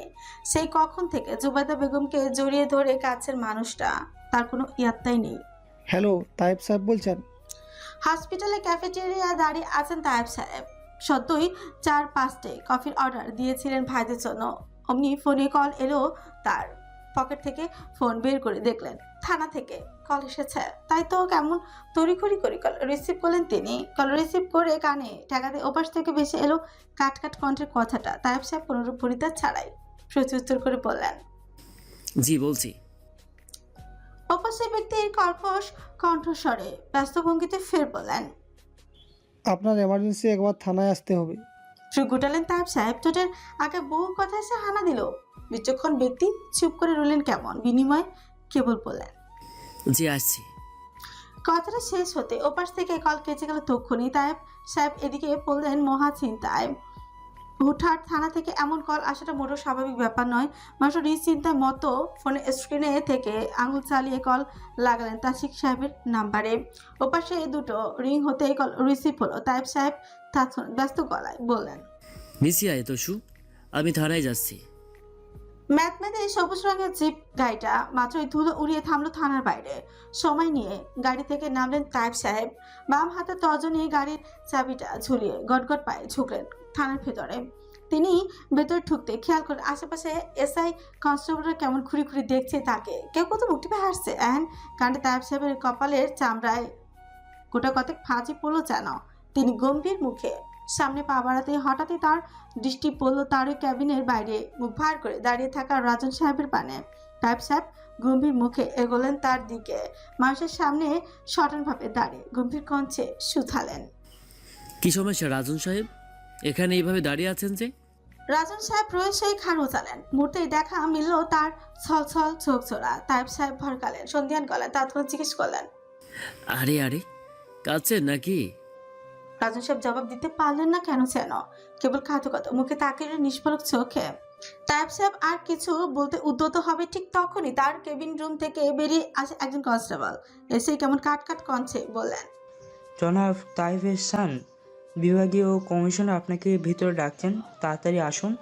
সেই কখন থেকে জুবাইদা বেগমকে জড়িয়ে ধরে কাছের মানুষটা, তার কোনো ইয়াত্তাই নেই। হ্যালো, তায়েব সাহেব বলছেন? হসপিটালে ক্যাফেটেরিয়া দাঁড়িয়ে আছেন তায়েব সাহেব। সত্যই 4-5টে কফির অর্ডার দিয়েছিলেন ভাইদের জন্য। অমনি ফোনে কল এলো তার। পকেট থেকে ফোন বের করে দেখলেন থানা থেকে কল এসেছে। তাই তো কেমন তড়িঘড়ি করে কল রিসিভ করলেন তিনি। কল রিসিভ করে কানে ঠেকাতে ওপাশ থেকে ভেসে এলো কাট কাট কণ্ঠের কথাটা। তায়েব সাহেব কোনোরূপ পরিতাপ ছাড়াই প্রত্যুত্তর করে বললেন, জি বলছি। অপসের ব্যক্তির কর্কশ কণ্ঠস্বরে ব্যস্ত ভঙ্গিতে ফের বললেন, আপনার এমার্জেন্সি একবার থানায় আসতে হবে। শ্রী গুটালেন তায়েব সাহেব। ঠোঁটের আগে বহু কথা এসে হানা দিল। বিচক্ষণ ব্যক্তি চুপ করে রইলেন কেমন বিনিময় কেবল বললেন, জি আসছি। কথাটা শেষ হতে ওপাশ থেকে কল কেটে গেল তক্ষুনি। তাইব সাহেব এদিকে পড়লেন মহা চিন্তায়। হুটহাট থানা থেকে এমন কল আসাটা মোটেও স্বাভাবিক ব্যাপার নয়। মানুষ নিশ্চিন্তার মতো ফোনের স্ক্রিনে থেকে আঙুল চালিয়ে কল লাগালেন তাসিক সাহেবের নাম্বারে। ওপাশে দুটো রিং হতে কল রিসিভ হলো। তাইব সাহেব তৎক্ষণাৎ ব্যস্ত গলায় বললেন, নিচে আয় তসু, আমি থানায় যাচ্ছি। ম্যাথমেতে সবুজ রঙের জিপ গাড়িটা মাত্রই ধুলো উড়িয়ে থামলো থানার বাইরে। সময় নিয়ে গাড়ি থেকে নামলেন তাইব সাহেব। বাম হাতে তর্জনী গাড়ির চাবিটা ঝুলিয়ে গটগট পায়ে ঝুঁকলেন থানার ভেতরে। তিনি ভেতরে ঢুকতে খেয়াল করে আশেপাশে এসআই কনস্টেবলরা কেমন ঘুরি ঘুরি দেখছে তাকে। কেউ কত মুখ টিপে হাসছে। কাণ্ডে তাইব সাহেবের কপালের চামড়ায় গোটা কতক ফাঁচি পড়লো যেন। তিনি গম্ভীর মুখে সামনে পা বাড়াতে হঠাৎই তার দৃষ্টি পড়লো তার ওই ক্যাবিনের বাইরে মুখ ভার করে দাঁড়িয়ে থাকা রাজন সাহেবের পানে। তাইব সাহেব গম্ভীর মুখে এগোলেন তার দিকে। মানুষের সামনে সটনভাবে দাঁড়িয়ে গম্ভীর কণ্ঠে শুধালেন, কি সমস্যা রাজন সাহেব, এখানে এইভাবে দাঁড়িয়ে আছেন যে? রাজন সাহেব রয়েছেই খান উচালেন। মুহূর্তেই দেখা মিলল তার ছলছল চোখ জোড়া। তাইব সাহেব ভরকালেন, সন্ধিয়ান গলায় তৎক্ষণাৎ জিজ্ঞেস করলেন, আরে আরে কাঁদছেন নাকি? রাজন সাহেব জবাব দিতে পারলেন না কেন যেন। কেবল কাঁদো মুখে তাকিয়ে নিষ্পলক চোখে। তাইব সাহেব আর কিছু বলতে উদ্যত হবে ঠিক তখনই তার কেবিন রুম থেকে বেরিয়ে আসে একজন কনস্টেবল। এসে কেমন কাট কণ্ঠে বললেন, জনাব তাইব এহসান, বিভাগীয় কমিশনার আপনাকে ভিতরে ডাকছেন, তাড়াতাড়ি আসুন।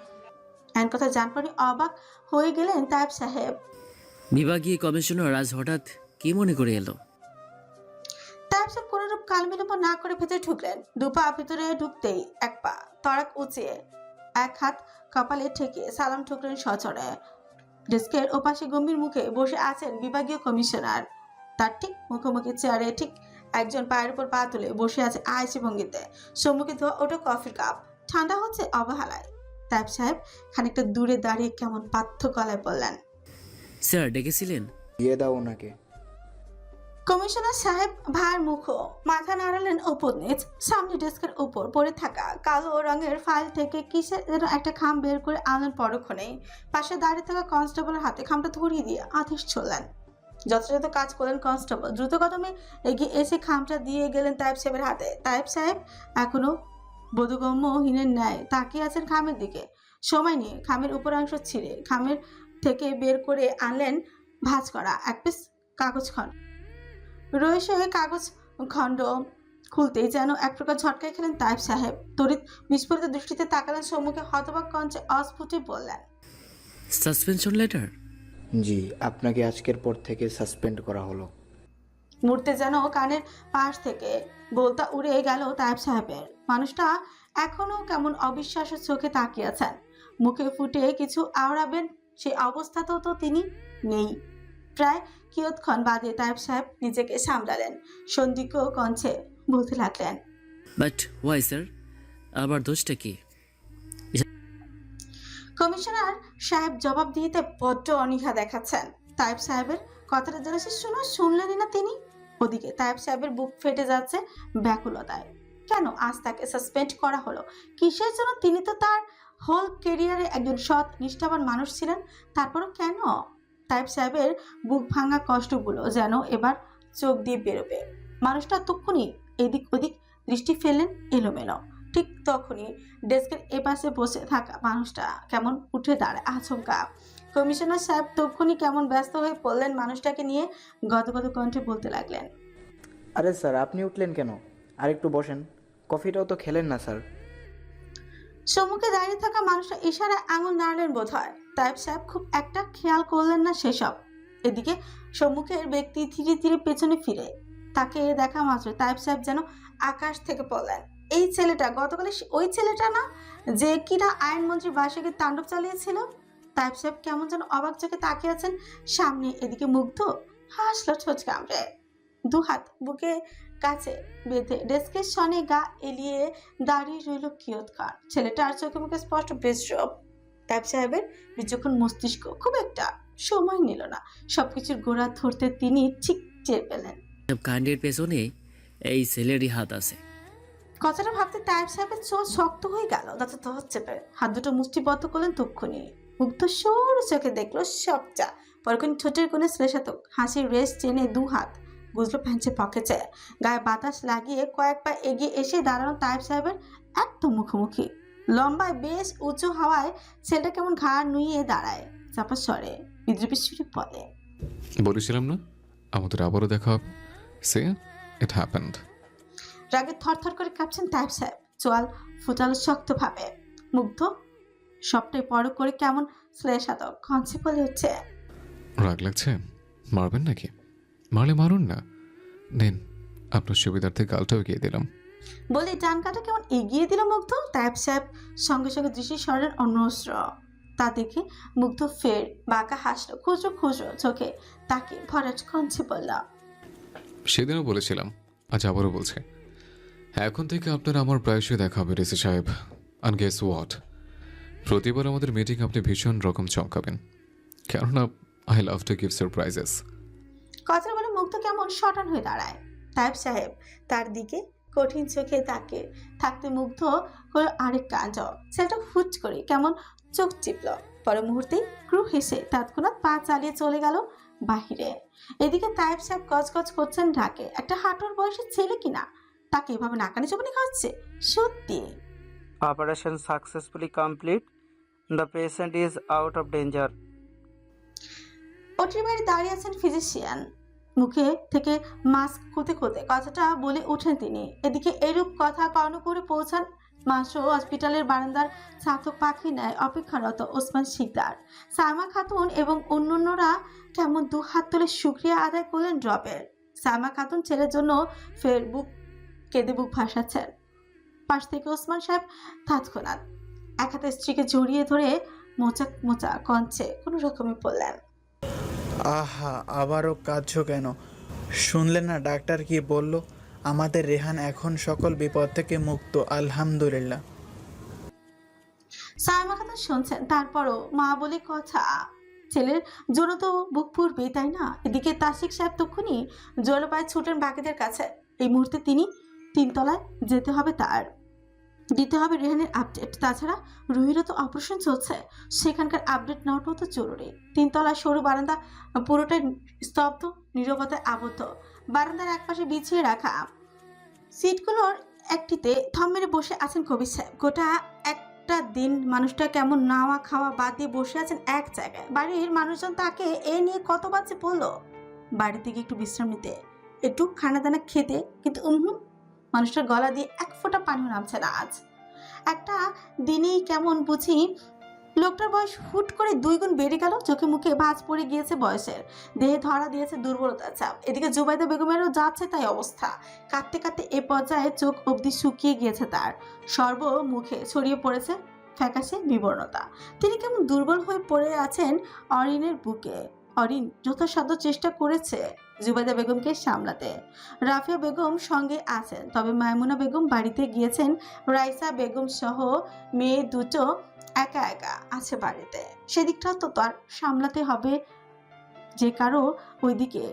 এন কথা জানপানি অবাক হয়ে গেলেন তাইব সাহেব। বিভাগীয় কমিশনার আজ হঠাৎ কি মনে করে এলো? তাইব সাহেব কোনরূপ কাল বিলম্ব না করে ভেতরে ঢুকলেন। দুপা ভিতরে ঢুকতেই এক পা তড়াক উঁচিয়ে এক হাত কপালে ঠেকিয়ে সালাম ঠুকলেন সচরে। ডেস্কের ওপাশে গম্ভীর মুখে বসে আছেন বিভাগীয় কমিশনার। তার ঠিক মুখোমুখি চেয়ারে ঠিক একজন পায়ের উপর পা তুলে বসে আছে আয়েসি ভঙ্গিতে। সম্মুখে ধোয়া ওটা কফির কাপ, ঠান্ডা হচ্ছে অবহেলায়। তাইব সাহেব খানিকটা দূরে দাঁড়িয়ে কেমন পাথ্য গলায় বললেন, স্যার ডেকেছিলেন? দিয়ে দাও ওনাকে। কমিশনার সাহেব ভাইয়ের মুখো মাথা নাড়ালেন উপর নিচ। সামনে ডেস্কের উপর পড়ে থাকা কালো রঙের ফাইল থেকে কিসের যেন একটা খাম বের করে আনলেন পরক্ষণেই। পাশে দাঁড়িয়ে থাকা কনস্টেবলের হাতে খামটা ধরিয়ে দিয়ে আদেশ ছড়লেন। যথাযথ কাজ করলেন কনস্টেবল। দ্রুত কদমে এগিয়ে এসে খামটা দিয়ে গেলেন তাইব সাহেবের হাতে। তাইব সাহেব এখনো বোধগম্যহীনের ন্যায় তাকিয়ে আছেন খামের দিকে। সময় নিয়ে খামের উপরাংশ ছিঁড়ে খামের থেকে বের করে আনলেন ভাঁজ করা এক পিস কাগজ খণ্ড। রয়েছে কাগজ খণ্ড খুলতেই যেন এক প্রকার ঝটকায় খেলেন তাইব সাহেব। তড়িৎ বিস্ফোরিত দৃষ্টিতে তাকালেন সম্মুখে, হতবাক কণ্ঠে অস্ফুটে বললেন, সাসপেনশন লেটার? জি, আপনাকে আজকের পর থেকে সাসপেন্ড করা হলো। মুহূর্তে যেন কানের পাশ থেকে বলতা উড়ে গেল তাইব সাহেবের। মানুষটা এখনো কেমন অবিশ্বাসের চোখে তাকিয়ে আছেন। মুখে ফুটে কিছু আওড়াবেন সেই অবস্থাতেও তো তিনি নেই। প্রায় কিয়ৎক্ষণ বাদে তাইব সাহেব নিজেকে সামলালেন। সন্দিগ্ধ কণ্ঠে বলতে লাগলেন, বাট ওয়াই স্যার, আবার দোষটা কি? কমিশনার সাহেব জবাব দিতে বড্ড অনীহা দেখাচ্ছেন। তাইব সাহেবের কথাটা যেন সে শুনলেনই না তিনি। ওদিকে তাইব সাহেবের বুক ফেটে যাচ্ছে ব্যাকুলতায়। কেন আজ তাকে সাসপেন্ড করা হলো? কিসের জন্য? তিনি তো তার হোল কেরিয়ারে একজন সৎ নিষ্ঠাবান মানুষ ছিলেন। তারপরও কেন? তাইব সাহেবের বুক ভাঙা কষ্টগুলো যেন এবার চোখ দিয়ে বেরোবে। মানুষটা তখনই এদিক ওদিক দৃষ্টি ফেললেন এলোমেলো। ঠিক তখনই ডেস্কের এপাশে বসে থাকা মানুষটা কেমন উঠে দাঁড়ায় আচমকা। কমিশনার সাহেব তখনই কেমন ব্যস্ত হয়ে পড়লেন মানুষটাকে নিয়ে। গদগদ কণ্ঠে বলতে লাগলেন, আরে স্যার, আপনি উঠলেন কেন? আরেকটু বসেন, কফিটাও তো খেলেন না স্যার। সম্মুখে দাঁড়িয়ে থাকা মানুষটা ইশারায় আঙুল নাড়লেন বোধ হয়। তাইব সাহেব খুব একটা খেয়াল করলেন না সেসব। এদিকে সম্মুখের ব্যক্তি ধীরে ধীরে পেছনে ফিরে তাকে দেখা মাত্র তাইব সাহেব যেন আকাশ থেকে পড়লেন। এই ছেলেটা গতকালে ওই ছেলেটা না যে কিনা আইনমন্ত্রী বাসাকে তাণ্ডব চালিয়েছিল? তাইব সাহেব কেমন যেন অবাক চোখে তাকিয়ে আছেন সামনে। এদিকে মুগ্ধ হাসলো ছোচ কামড়ে। দু হাত বুকে কাছে বেঁধে ডেস্কের সনে গা এলিয়ে দাঁড়িয়ে রইল কিয়ৎক্ষণ। ছেলেটার চোখে মুখে স্পষ্ট বেশরব। তাইব সাহেবের বিচক্ষণ মস্তিষ্ক খুব একটা সময় নিল না সবকিছুর গোড়া ধরতে। তিনি ঠিক টের পেলেন কাণ্ডের পেছনে এই ছেলেরই হাত আছে। কথাটা ভাবতে তাইব সাহেবের চোখ শক্ত হয়ে গেল। দাঁতে দশ চেপে হাত দুটো মুষ্টিবদ্ধ করলেন তক্ষুনি। মুগ্ধ সরু চোখে দেখলো সবটা। পরক্ষণ ঠোঁটের কোণে শ্লেষাত্মক হাসির রেশ চেনে দু হাত গুজলো প্যান্টের পকেটে, গায়ে বাতাস লাগিয়ে কয়েক পা এগিয়ে এসে দাঁড়ানো তাইব সাহেবের একদম মুখোমুখি। লম্বায় বেশ উঁচু হওয়ায় ছেলেটা কেমন ঘাড় নুইয়ে দাঁড়ায়, চাপা স্বরে বিদ্রুপী সুরে বলে, বলেছিলাম না আমাদের আবারও দেখা হবে। সে ইট হ্যাপেন্ড। রাগে থরথর করে কাঁপছেন তাইব সাহেব, চোয়াল ফুটালো শক্তভাবে। মুগ্ধ সবটাই পরক করে কেমন শ্লেষাতক কঞ্চে বলে উঠছে, রাগ লাগছে? মারবেন নাকি? মারলে মারুন না। নিন, আপনার সুবিধার্থে গালটাও গিয়ে দিলাম। বলে ডান কাটা কেমন এগিয়ে দিল মুগ্ধ। তাইব সাহেব সঙ্গে সঙ্গে দৃষ্টি সরেন অন্যস্ত্র। তা দেখে মুগ্ধ ফের বাঁকা হাসলো, খুচরো খুচরো চোখে তাকে ভরাট কঞ্চে বলল, সেদিনও বলেছিলাম, আজ আবারও বলছে, এখন থেকে আপনার আমার প্রায়শই দেখা হবে রেসি সাহেব। আর গেস হোয়াট, প্রতিবার আমাদের মিটিং আপনি ভীষণ রকম চমকাবেন, কেননা I love to give surprises. কথা বলে মুগ্ধ কেমন শটান হয়ে দাঁড়ায়। তাইব সাহেব তার দিকে কঠিন চোখে তাকে থাকতে মুগ্ধ করলো আরেক কাণ্ড। ছেলেটা হুট করে কেমন চোখ চিপল, পরে মুহূর্তেই ক্রু হেসে তৎক্ষণাৎ পা চালিয়ে চলে গেল বাহিরে। এদিকে তাইব সাহেব গজগজ করছেন ঢাকে, একটা হাঁটুর বয়সের ছেলে কিনা তাকে এভাবে নাকানি চোপানি খাচ্ছে। সত্যি Operation successfully complete. The patient is out of danger. ওটির বাইরে দাঁড়িয়ে আছেন ফিজিশিয়ান, মুখে থেকে মাস্ক খুঁতে খুঁতে কথাটা বলে ওঠেন তিনি। এদিকে এরূপ কথা কর্ণপুরে পৌঁছান মাত্র হসপিটালের বারান্দার ছাতক পাখি নেয় অপেক্ষারত ওসমান শিকদার, সাইমা খাতুন এবং অন্যান্যরা কেমন দু হাত তুলে শুকরিয়া আদায় করলেন ড্রপের। সাইমা খাতুন ছেলের জন্য ফের বুক কেঁদে বুক ভাসাচ্ছেন। পাশ থেকে ওসমান সাহেব তৎক্ষণাৎ এক হাতে স্ত্রীকে জড়িয়ে ধরে মোচা মোচা কঞ্চে কোনো রকমে পড়লেন, আহা, আবারও কাঁদছো কেন? শুনলেন না ডাক্তার কি বলল? আমাদের রেহান এখন সকল বিপদ থেকে মুক্ত, আলহামদুলিল্লাহ। সাইমা খাতুন শুনছেন, তারপরও মা বলে কথা, ছেলের জন্য তো বুক ফুরবে তাই না? এদিকে তাসিক সাহেব তখনই জলপায় ছুটেন বাকিদের কাছে। এই মুহূর্তে তিনি 3 তলায় যেতে হবে, তার দিতে হবে রেহানের আপডেট। তাছাড়া রুহিরও তো অপারেশন চলছে, সেখানকার আপডেট নেওয়াটাও তো জরুরি। 3 তলার সরু বারান্দা পুরোটাই স্তব্ধ, নীরবতায় আবদ্ধ। বারান্দার একপাশে বিছিয়ে রাখা সিটগুলোর একটিতে থম মেরে বসে আছেন কবির সাহেব। গোটা একটা দিন মানুষটা কেমন নাওয়া খাওয়া বাদ দিয়ে বসে আছেন এক জায়গায়। বাড়ির মানুষজন তাকে এ নিয়ে কতবার যে বললো বাড়ি থেকে একটু বিশ্রাম নিতে, একটু খানা দানা খেতে, কিন্তু মানুষটার গলা দিয়ে এক ফোঁটা পানিও নামছে না। আজ একটা দিনেই কেমন বুঝি লোকটার বয়স হুট করে 2 গুণ বেড়ে গেল। চোখে মুখে ভাঁজ পড়ে গিয়েছে বয়সের, দেহে ধরা দিয়েছে দুর্বলতার চাপ। এদিকে জুবাইদা বেগমেরও যাচ্ছে তাই অবস্থা। কাঁদতে কাঁদতে এ পর্যায়ে চোখ অবধি শুকিয়ে গিয়েছে তার, সর্বমুখে ছড়িয়ে পড়েছে ফ্যাকাশে বিবর্ণতা। তিনি কেমন দুর্বল হয়ে পড়ে আছেন অরিনের বুকে। অরিন যথাসাধ্য চেষ্টা করেছে জুবাইদা বেগমকে সামলাতে। রাফিয়া বেগম সঙ্গে আছেন, তবে মায়মুনা বেগম বাড়িতে গিয়েছেন। রাইসা বেগম সহ মেয়ে দুটো একা একা আছে বাড়িতে। সেদিকটাও তো তার সামলাতে হবে যে কারো। ওইদিকে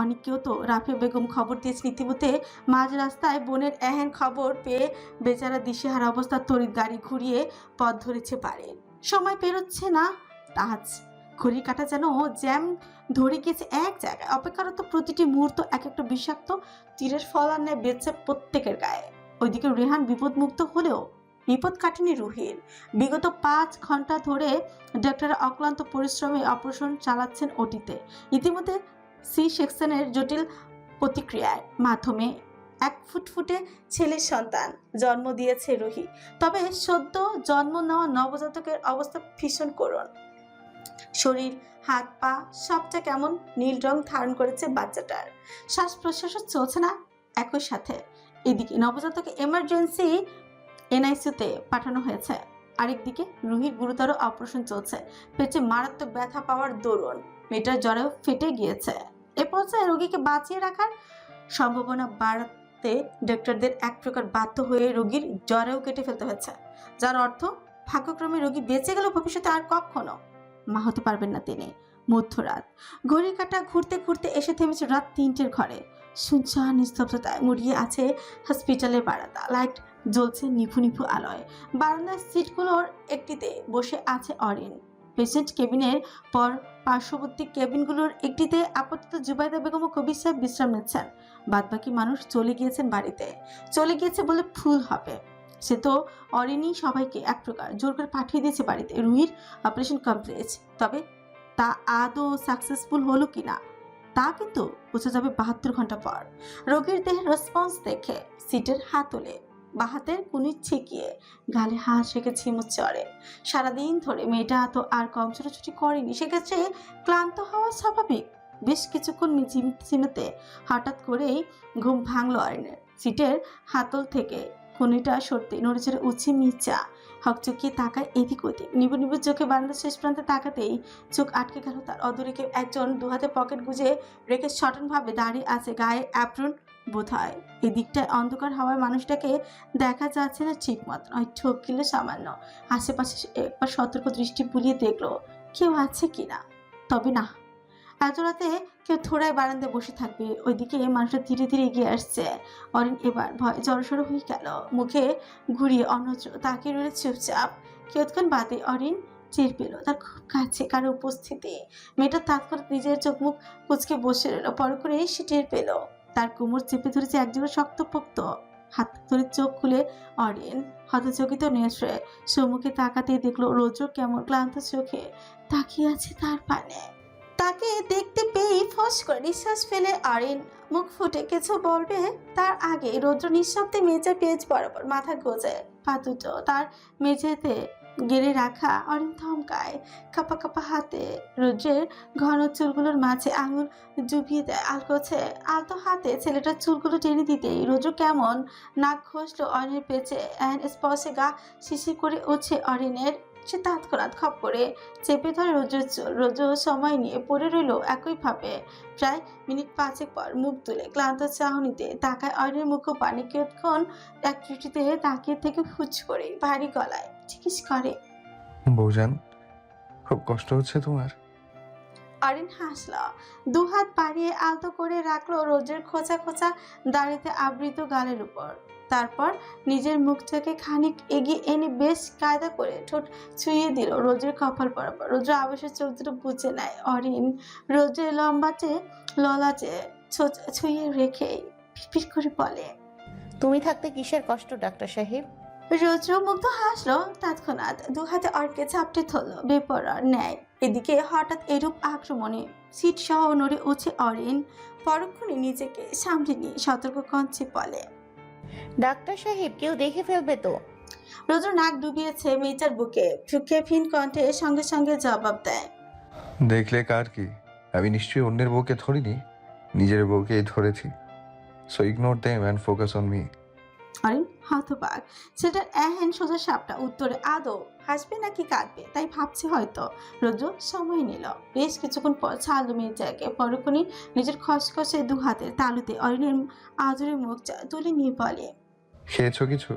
অনেকেও তো রাফিয়া বেগম খবর দিয়েছেন ইতিমধ্যে। মাঝ রাস্তায় বোনের এহেন খবর পেয়ে বেচারা দিশেহারা অবস্থা তড়িৎ গাড়ি ঘুরিয়ে পথ ধরেছে পারে। সময় পেরোচ্ছে না তাজ, ঘড়ি কাটা যেন জ্যাম ধরে গিয়েছে এক জায়গায়। অপেক্ষারত প্রতিটি মুহূর্ত এক একটা বিষাক্ত তীরের ফলার ন্যায় বেঁচে প্রত্যেকের গায়ে। ওইদিকে রেহান বিপদমুক্ত হলেও বিপদ কাটেনি রুহির। বিগত 5 ঘন্টা ধরে ডাক্তাররা অক্লান্ত পরিশ্রমে অপারেশন চালাচ্ছেন ওটিতে। ইতিমধ্যে সি সেকশনের জটিল প্রতিক্রিয়ার মাধ্যমে 1 ফুটফুটে ছেলের সন্তান জন্ম দিয়েছে রুহি। তবে সদ্য জন্ম নেওয়া নবজাতকের অবস্থা ভীষণ করুণ। শরীর, হাত পা সবটা কেমন নীল রং ধারণ করেছে বাচ্চাটার। শ্বাস প্রশ্বাসও চলছে না একই সাথে। এদিকে নবজাতকে এমার্জেন্সি এনআইসিউতে পাঠানো হয়েছে। আরেকদিকে রুহির গুরুতর অপারেশন চলছে। পেটে মারাত্মক ব্যথা পাওয়ার দরুন মেয়েটার জ্বরেও ফেটে গিয়েছে। এ পর্যায়ে রোগীকে বাঁচিয়ে রাখার সম্ভাবনা বাড়াতে ডাক্তারদের এক প্রকার বাধ্য হয়ে রোগীর জ্বরেও কেটে ফেলতে হয়েছে, যার অর্থ ভাগ্যক্রমে রোগী বেঁচে গেলেও ভবিষ্যতে আর কখনো মা হতে পারবেন না তিনি। মধ্যরাত, ঘড়ি কাটা ঘুরতে ঘুরতে এসে থেমেছে রাত 3টের ঘরে। শুনশান নিস্তব্ধতায় মুড়িয়ে আছে হসপিটালের বারান্দা। লাইট জ্বলছে নিভু নিভু আলোয়। বারান্দার সিটগুলোর একটিতে বসে আছে অরিন। পেশেন্ট কেবিনের পর পার্শ্ববর্তী কেবিনগুলোর একটিতে আপাতত জুবাইদা বেগম ও কবির সাহেব বিশ্রাম নিচ্ছেন। বাদবাকি মানুষ চলে গিয়েছেন বাড়িতে। চলে গিয়েছে বলে ভুল হবে, সে তো অরিনই সবাইকে এক প্রকার জোর করে পাঠিয়ে দিয়েছে বাড়িতে। রুহির অপারেশন কমপ্লিট, তবে তা আদৌ সাকসেসফুল হলো কিনা তা কিন্তু বোঝা যাবে 72 ঘন্টা পর। রোগীর দেহের রেসপন্স দেখে সিটের হাতলে বা হাতের কুনি ছিকিয়ে গালে হাত রেখে ঝিমুচ্ছে চড়ে। সারাদিন ধরে মেয়েটা তো আর কম ছোটাছুটি করেনি, সেক্ষেত্রে ক্লান্ত হওয়া স্বাভাবিক। বেশ কিছুক্ষণ ঝিমতে হঠাৎ করেই ঘুম ভাঙলো অরিনের। সিটের হাতল থেকে খুনিটা সত্যি নড়েচড়ে উঠছে মির্জা। হকচকিয়ে তাকায় এদিক ওদিক, নিবু নিবু চোখে বারান্দার শেষ প্রান্তে তাকাতেই চোখ আটকে গেল তার। অদূরে কেউ একজন দুহাতে পকেট গুজে রেখে সটন ভাবে দাঁড়িয়ে আছে, গায়ে অ্যাপ্রন বোধ হয়। এদিকটায় অন্ধকার হওয়ায় মানুষটাকে দেখা যাচ্ছে না ঠিক মতন, ওই ঠোক গিলে সামান্য। আশেপাশে একবার সতর্ক দৃষ্টি বুলিয়ে দেখলো কেউ আছে কিনা, তবে না, এত রাতে কেউ থোড়ায় বারান্দায় বসে থাকবে। ওইদিকে মানুষটা ধীরে ধীরে এগিয়ে আসছে। অরিন এবার ভয় জড়সড় হয়ে গেল, মুখে ঘুরিয়ে অন্যত্র তাকিয়ে রইল চুপচাপ। কিয়ৎক্ষণ বাদে অরিন টের পেল তার খুব কাছে কারো উপস্থিতি। মেয়েটা তৎক্ষণাৎ নিজের চোখ মুখ কুচকে বসে রইল। পর করে সে টের পেল তার কোমর চেপে ধরেছে একজন শক্তপোক্ত হাত ধরে। চোখ খুলে অরিন হতচকিত নেত্রে সম্মুখে তাকাতেই দেখলো রোজও কেমন ক্লান্ত চোখে তাকিয়ে আছে তার পানে। তাকে দেখতে পেয়েই ফস করে নিঃশ্বাস ফেলে অরিন মুখ ফুটে কিছু বলবে তার আগে রৌদ্র নিঃশব্দে মেজে পেজ বরাবর মাথা গোজে পা দুটো তার মেঝেতে গেড়ে রাখা। অরিন থমকায়, কাপা কাপা হাতে রৌদ্রের ঘন চুলগুলোর মাঝে আঙুল ডুবিয়ে দেয় আলগোছে। আলতো হাতে ছেলেটার চুলগুলো টেনে দিতেই রৌদ্র কেমন নাক ঘষলো অরিনের পেছে। স্পর্শে গা শিশির করে উঠছে অরিনের। সে তৎক্ষণাৎ খপ করে চেপে ধরে রোজের চুল। রোজ সময় নিয়ে পড়ে রইল একইভাবে। প্রায় মিনিট 5 পর মুখ তুলে ক্লান্ত চাহনিতে তাকায় অরিনের মুখ পানে। কিয়ৎক্ষণ এক দৃষ্টিতে তাকিয়ে থেকে ফুচ করে ভারী গলায় জিজ্ঞেস করে, বৌজান, খুব কষ্ট হচ্ছে তোমার? অরিন হাসল, দুহাত বাড়িয়ে আলতো করে রাখলো রোজের খোঁচা খোঁচা দাড়িতে আবৃত গালের উপর। তারপর নিজের মুখ থেকে খানিক এগিয়ে এনে বেশ কায়দা করে ঠোঁট ছুঁয়ে দিল রোজের কপাল বরাবর। রোজ আবেশের চোখ দুটো বুঝে নেয় অরিন। রোজের লম্বাটে ললাটে ছুঁয়ে রেখে পিট করে বলে, তুমি থাকতে কিসের কষ্ট ডাক্তার সাহেব? রোজ মুগ্ধ হাসলো, তৎক্ষণাৎ দুহাতে অর্কে চাপটে ধরলো বেপরোয়ার ন্যায়। এদিকে হঠাৎ এরূপ আক্রমণে সিট সহ নড়ে উঠে অরিন। পরক্ষণে নিজেকে সামলে নিয়ে সতর্ক কণ্ঠে বলে, ডাক্তার সাহেব, কেউ দেখে ফেলবে তো। রোজ নাক ডুবিয়েছে মেয়েটার বুকে, সুখে ফিন কণ্ঠে সঙ্গে সঙ্গে জবাব দেয়, দেখলে কার কি? আমি নিশ্চয়ই অন্যের বউকে ধরিনি, নিজের বউকেই ধরেছি। So ignore them and focus on me. Arin হতবাক। সেটার এহেন সোজা সাপটা উত্তরে আদৌ হাসবে নাকি কাঁদবে তাই ভাবছে হয়তো। রোদ্র সময় নিল। বেশ কিছুক্ষণ পর ছাড়ল মেয়েটাকে। পরক্ষণে নিজের খসখসে দু হাতের তালুতে অরিনের আজরে মুখ তুলে নিয়ে বলে, খেয়েছো কিছু?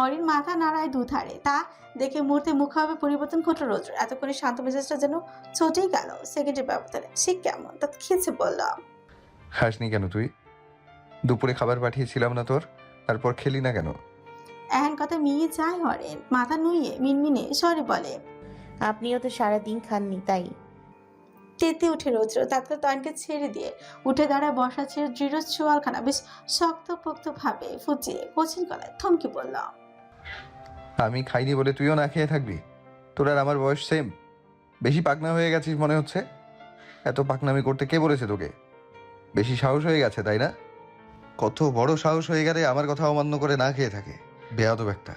অরিন মাথা নাড়ায় দুধারে। তা দেখে মুহূর্তে মুখভাবে পরিবর্তন ঘটল রোদ্র। এতক্ষণে শান্ত মেজাজটা যেন চটেই গেল সেকেন্ডের ব্যবধানে। সে কেমন তা খেয়েছে বললাম। খাসনি কেন তুই? দুপুরে খাবার পাঠিয়েছিলাম না তোর, তারপর খেলি না কেন? এহেন কথা মিয়ে যায় অরিন। মাথা নুইয়ে মিনমিনে স্বরে বলে, আপনিও তো সারাদিন খাননি তাই। তেতে উঠে রৌদ্র তাৎক্ষণিক তয়নকে ছেড়ে দিয়ে উঠে দাঁড়ায় বসা ছেড়ে দৃঢ় চোয়ালখানা বেশ শক্তপোক্ত ভাবে ফুচিয়ে কঠিন গলায় থমকে বলল, আমি খাইনি বলে তুইও না খেয়ে থাকবি? তোর আর আমার বয়স সেম। বেশি পাকনা হয়ে গেছিস মনে হচ্ছে। এত পাকনামি করতে কে বলেছে তোকে? বেশি সাহস হয়ে গেছে তাই না? কত বড় সাহস হয়ে গেলে আমার কথা অমান্য করে না খেয়ে থাকে, বেয়াদব একটা।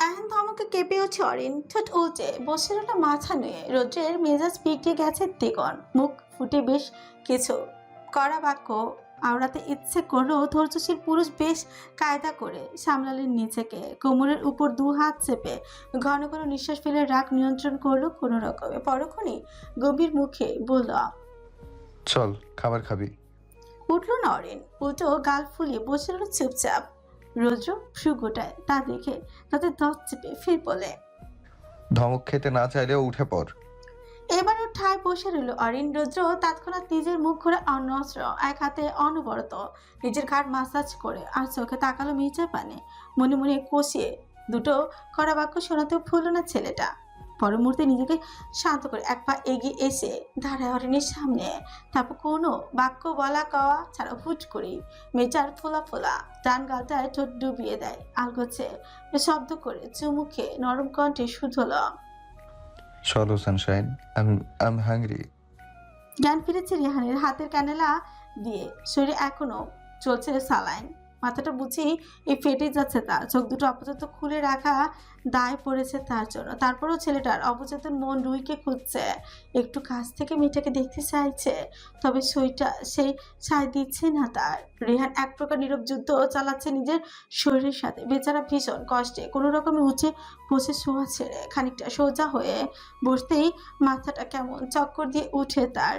এখন ধমকে কেঁপে উঠে অরিন। ঠোঁট উল্টে বসে রইল মাথা নুয়ে। রোদ্রের মেজাজ পিকটে গেছে দ্বিগুণ। মুখ ফুটে বেশ কিছু কড়া বাক্য আওড়াতে ইচ্ছে করলেও ধৈর্যশীল পুরুষ বেশ কায়দা করে সামলালেন নিজেকে। কোমরের উপর দু হাত চেপে ঘন ঘন নিঃশ্বাস ফেলে রাগ নিয়ন্ত্রণ করলো কোনো রকমে। পরক্ষণে গভীর মুখে বলল, চল খাবার খাবি। উঠল না অরিন। উল্টো গাল ফুলিয়ে বসে রইল চুপচাপ। রোদ্র ভ্রু গোটায় তা দেখে তাতে দশ চেপে ফির বলে, ধমক খেতে না চাইলেও উঠে পড়। এবারও ঠায় বসে রইল অরিন। রৌদ্র তৎক্ষণাৎ নিজের মুখ ঘুরে অন্যস্ত্র এক হাতে অনবরত নিজের ঘাট মাসাজ করে আর চোখে তাকালো মেয়েটার পানে। মনে মনে কষিয়ে দুটো কড়া বাক্য শোনাতেও ভুলল না ছেলেটা। পরের মুহূর্তে নিজেকে শান্ত করে এক পা এগিয়ে এসে দাঁড়ায় অরিনের সামনে। তারপর কোনো বাক্য বলা কওয়া ছাড়া হুট করেই মেয়েটার ফোলা ফোলা ডান গালটায় ঠোঁট ডুবিয়ে দেয় আলগোছে শব্দ করে চুমুখে নরম কণ্ঠে শুধল, চলো সানশাইন, আই হাংরি। জ্ঞান ফিরেছে রেহানের হাতের ক্যানেলা দিয়ে, শরীরে এখনো চলছে সালাইন। মাথাটা বুঝি ফেটে যাচ্ছে তার, চোখ দুটো আপাতত খুলে রাখা দায় পড়েছে তার জন্য। তারপরও ছেলেটার অবচেতন মন রুইকে খুঁজছে, একটু কাছ থেকে মেয়েটাকে দেখতে চাইছে, তবে সেই সায় দিচ্ছে না তার। রেহান এক প্রকার নীরব যুদ্ধ চালাচ্ছে নিজের শরীরের সাথে। বেচারা ভীষণ কষ্টে কোনো রকমে উঠে বসে শোয়া ছেড়ে খানিকটা সোজা হয়ে বসতেই মাথাটা কেমন চক্কর দিয়ে উঠে তার।